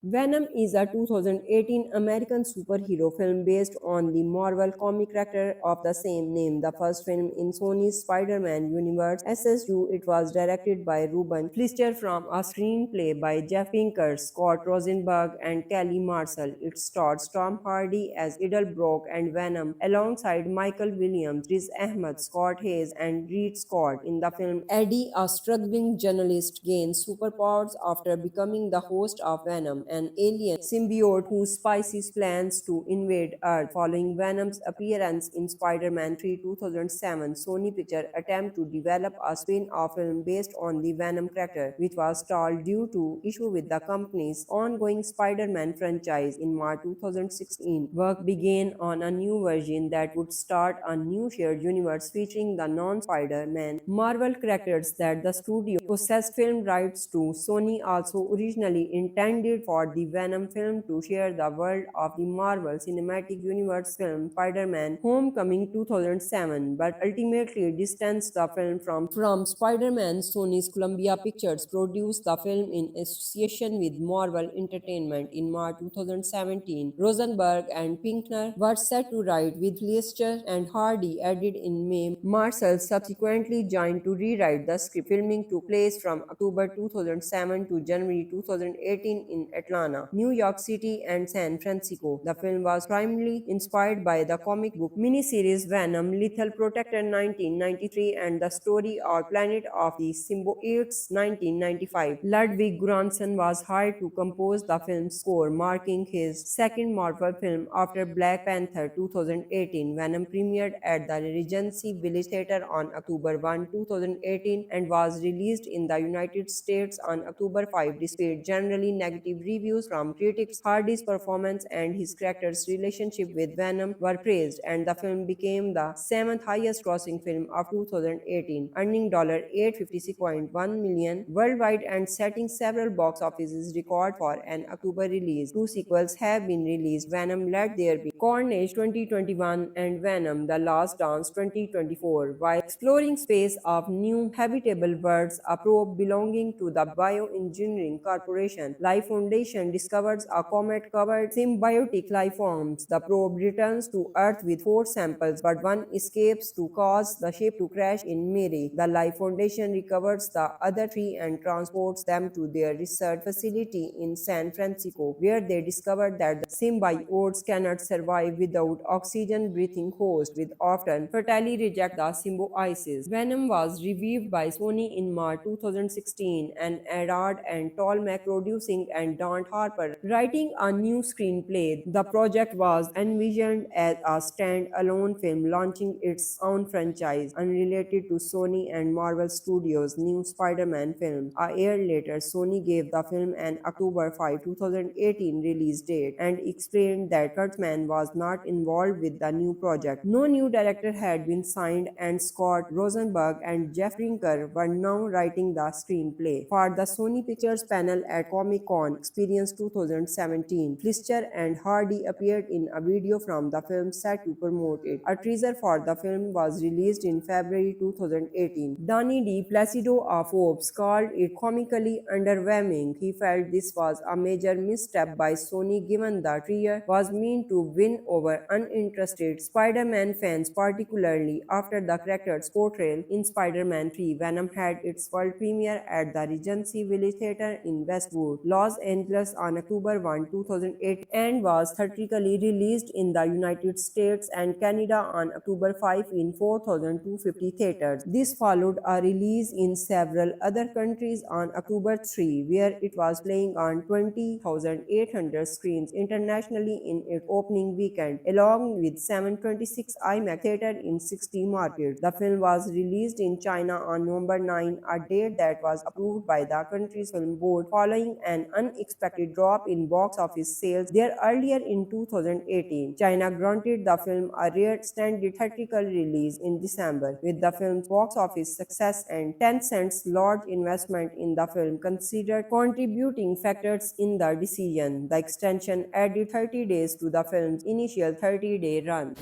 Speaker 1: Venom is a 2018 American superhero film based on the Marvel comic character of the same name. The first film in Sony's Spider-Man universe. SSU, it was directed by Ruben Fleischer from a screenplay by Jeff Pinkner, Scott Rosenberg, and Kelly Marcel. It starred Tom Hardy as Eddie Brock and Venom alongside Michael Williams, Riz Ahmed, Scott Haze, and Reid Scott. In the film, Eddie, a struggling journalist, gains superpowers after becoming the host of Venom, an alien symbiote who spices plans to invade Earth. Following Venom's appearance in Spider-Man 3 2007, Sony Pictures attempt to develop a spin-off film based on the Venom character, which was stalled due to issue with the company's ongoing Spider-Man franchise. In March 2016, work began on a new version that would start a new shared universe featuring the non-Spider-Man Marvel characters that the studio possessed film rights to. Sony also originally intended for the Venom film to share the world of the Marvel Cinematic Universe film Spider-Man Homecoming 2007, but ultimately distanced the film from Spider-Man. Sony's Columbia Pictures produced the film in association with Marvel Entertainment. In March 2017, Rosenberg and Pinkner were set to write, with Fleischer and Hardy added in May. Marcel subsequently joined to rewrite the script. Filming took place from October 2007 to January 2018 in Atlanta, New York City, and San Francisco. The film was primarily inspired by the comic book miniseries Venom, Lethal Protector 1993, and the story or Planet of the Symbiotes 1995. Ludwig Göransson was hired to compose the film's score, marking his second Marvel film after Black Panther 2018. Venom premiered at the Regency Village Theatre on October 1, 2018, and was released in the United States on October 5. Despite generally negative reviews from critics, Hardy's performance and his character's relationship with Venom were praised, and the film became the seventh highest grossing film of 2018, earning $856.1 million worldwide and setting several box office records for an October release. Two sequels have been released: Venom Let There Be Carnage 2021 and Venom The Last Dance 2024. While exploring space of new habitable worlds, a probe belonging to the Bioengineering Corporation Life Foundation discovers a comet-covered symbiotic life forms. The probe returns to Earth with four samples, but one escapes to cause the ship to crash in Mary. The Life Foundation recovers the other three and transports them to their research facility in San Francisco, where they discover that the symbiotes cannot survive without oxygen-breathing hosts, which often fatally reject the symbiosis. Venom was reviewed by Sony in March 2016, and Arad and Tolmec producing and Don Harper writing a new screenplay. The project was envisioned as a stand-alone film launching its own franchise, unrelated to Sony and Marvel Studios' new Spider-Man film. A year later, Sony gave the film an October 5, 2018 release date and explained that Kurtzman was not involved with the new project. No new director had been signed, and Scott Rosenberg and Jeff Pinkner were now writing the screenplay. For the Sony Pictures panel at Comic-Con Experience 2017, Fleischer and Hardy appeared in a video from the film set to promote it. A teaser for the film was released in February 2018. Donny D. Placido of Forbes called it comically underwhelming. He felt this was a major misstep by Sony given the trio was meant to win over uninterested Spider-Man fans, particularly after the character's portrayal in Spider-Man 3. Venom had its world premiere at the Regency Village Theatre in Westwood, Los Angeles on October 1, 2008, and was theatrically released in the United States and Canada on October 5 in 4,250 theaters. This followed a release in several other countries on October 3, where it was playing on 20,800 screens internationally in its opening weekend, along with 726 IMAX theaters in 60 markets. The film was released in China on November 9, a date that was approved by the country's film board following an unexpected drop in box office sales there earlier in 2018. China granted the film a rare extended theatrical release in December. With the film's box office success and Tencent's large investment in the film considered contributing factors in the decision, the extension added 30 days to the film's initial 30-day run.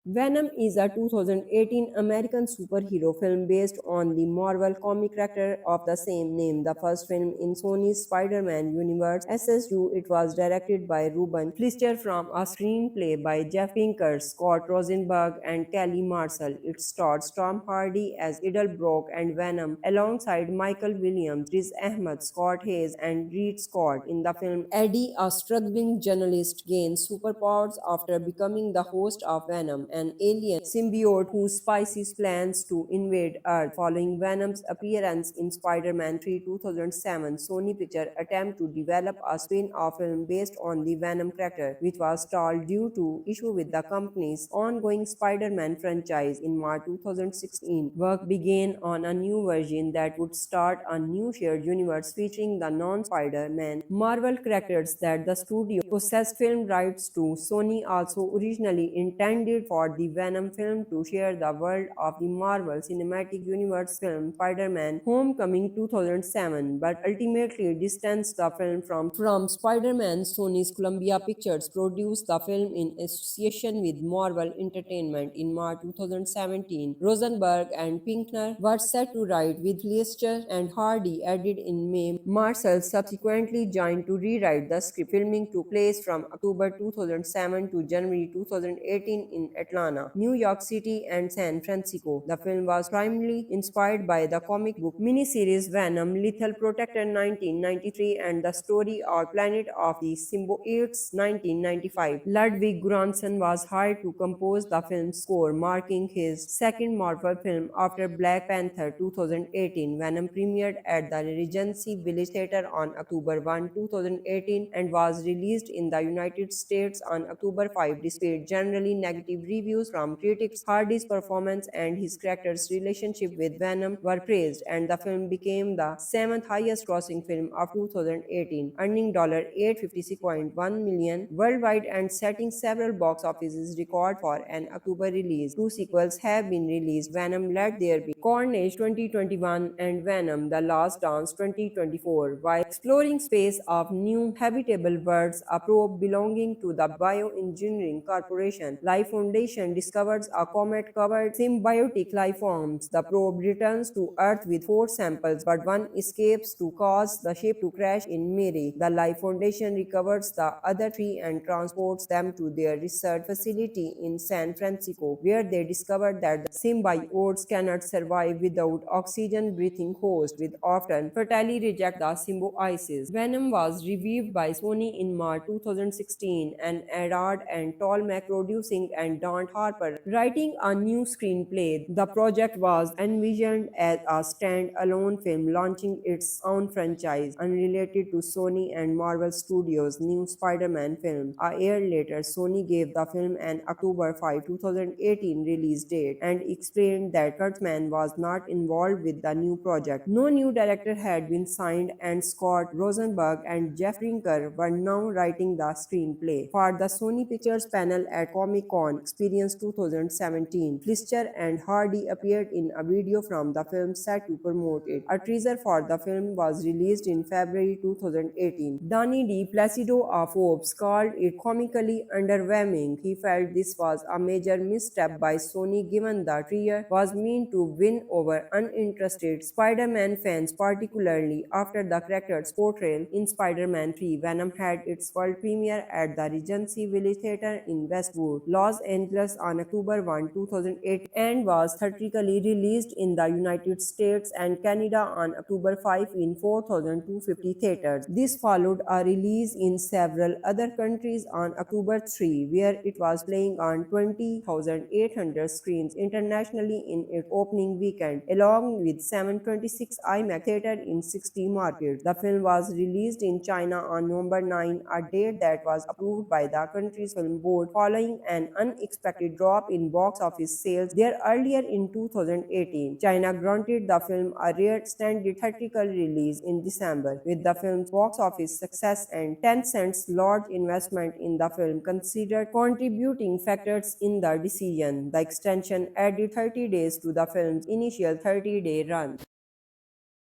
Speaker 1: Venom is a 2018 American superhero film based on the Marvel comic character of the same name, the first film in Sony's Spider-Man universe. SSU, it was directed by Ruben Fleischer from a screenplay by Jeff Pinkner, Scott Rosenberg, and Kelly Marcel. It starred Tom Hardy as Eddie Brock and Venom alongside Michael Williams, Riz Ahmed, Scott Haze, and Reid Scott. In the film, Eddie, a struggling journalist, gains superpowers after becoming the host of Venom, an alien symbiote who spices plans to invade Earth. Following Venom's appearance in Spider-Man 3 2007, Sony Pictures attempt to develop a spin-off film based on the Venom character, which was stalled due to issue with the company's ongoing Spider-Man franchise. In March 2016, work began on a new version that would start a new shared universe featuring the non-Spider-Man Marvel characters that the studio possessed film rights to. Sony also originally intended for the Venom film to share the world of the Marvel Cinematic Universe film Spider-Man Homecoming 2007, but ultimately distanced the film from Spider-Man. Sony's Columbia Pictures produced the film in association with Marvel Entertainment. In March 2017, Rosenberg and Pinkner were set to write, with Fleischer and Hardy added in May. Marcel subsequently joined to rewrite the script. Filming took place from October 2007 to January 2018 in Atlanta, New York City, and San Francisco. The film was primarily inspired by the comic book miniseries Venom, Lethal Protector 1993, and the story or Planet of the Symbiotes 1995. Ludwig Göransson was hired to compose the film's score, marking his second Marvel film after Black Panther 2018. Venom premiered at the Regency Village Theatre on October 1, 2018, and was released in the United States on October 5. Despite generally negative reviews from critics, Hardy's performance and his character's relationship with Venom were praised, and the film became the seventh highest grossing film of 2018, earning $856.1 million worldwide and setting several box office records for an October release. Two sequels have been released: Venom Let There Be Carnage 2021 and Venom The Last Dance 2024. While exploring space of new habitable worlds, a probe belonging to the Bioengineering Corporation Life Foundation discovers a comet-covered symbiotic life forms. The probe returns to Earth with four samples, but one escapes to cause the ship to crash in Mary. The Life Foundation recovers the other three and transports them to their research facility in San Francisco, where they discover that the symbiotes cannot survive without oxygen-breathing hosts, which often fatally reject the symbiosis. Venom was reviewed by Sony in March 2016, and Adard and Tolmec producing and Don Harper writing a new screenplay. The project was envisioned as a stand-alone film launching its own franchise, unrelated to Sony and Marvel Studios' new Spider-Man film. A year later, Sony gave the film an October 5, 2018 release date and explained that Kurtzman was not involved with the new project. No new director had been signed, and Scott Rosenberg and Jeff Pinkner were now writing the screenplay. For the Sony Pictures panel at Comic-Con Experience 2017, Fleischer and Hardy appeared in a video from the film set to promote it. A teaser for the film was released in February 2018. Danny D. Placido of Forbes called it comically underwhelming. He felt this was a major misstep by Sony given the trailer was meant to win over uninterested Spider-Man fans, particularly after the character's portrayal in Spider-Man 3. Venom had its world premiere at the Regency Village Theatre in Westwood, Los Angeles on October 1, 2008, and was theatrically released in the United States and Canada on October 5 in 4,250 theaters. This followed a release in several other countries on October 3, where it was playing on 20,800 screens internationally in its opening weekend, along with 726 IMAX theaters in 60 markets. The film was released in China on November 9, a date that was approved by the country's film board following an unexpected drop in box office sales there earlier in 2018. China granted the film a rare extended theatrical release in December. With the film's box office success and Tencent's large investment in the film considered contributing factors in the decision, the extension added 30 days to the film's initial 30-day run.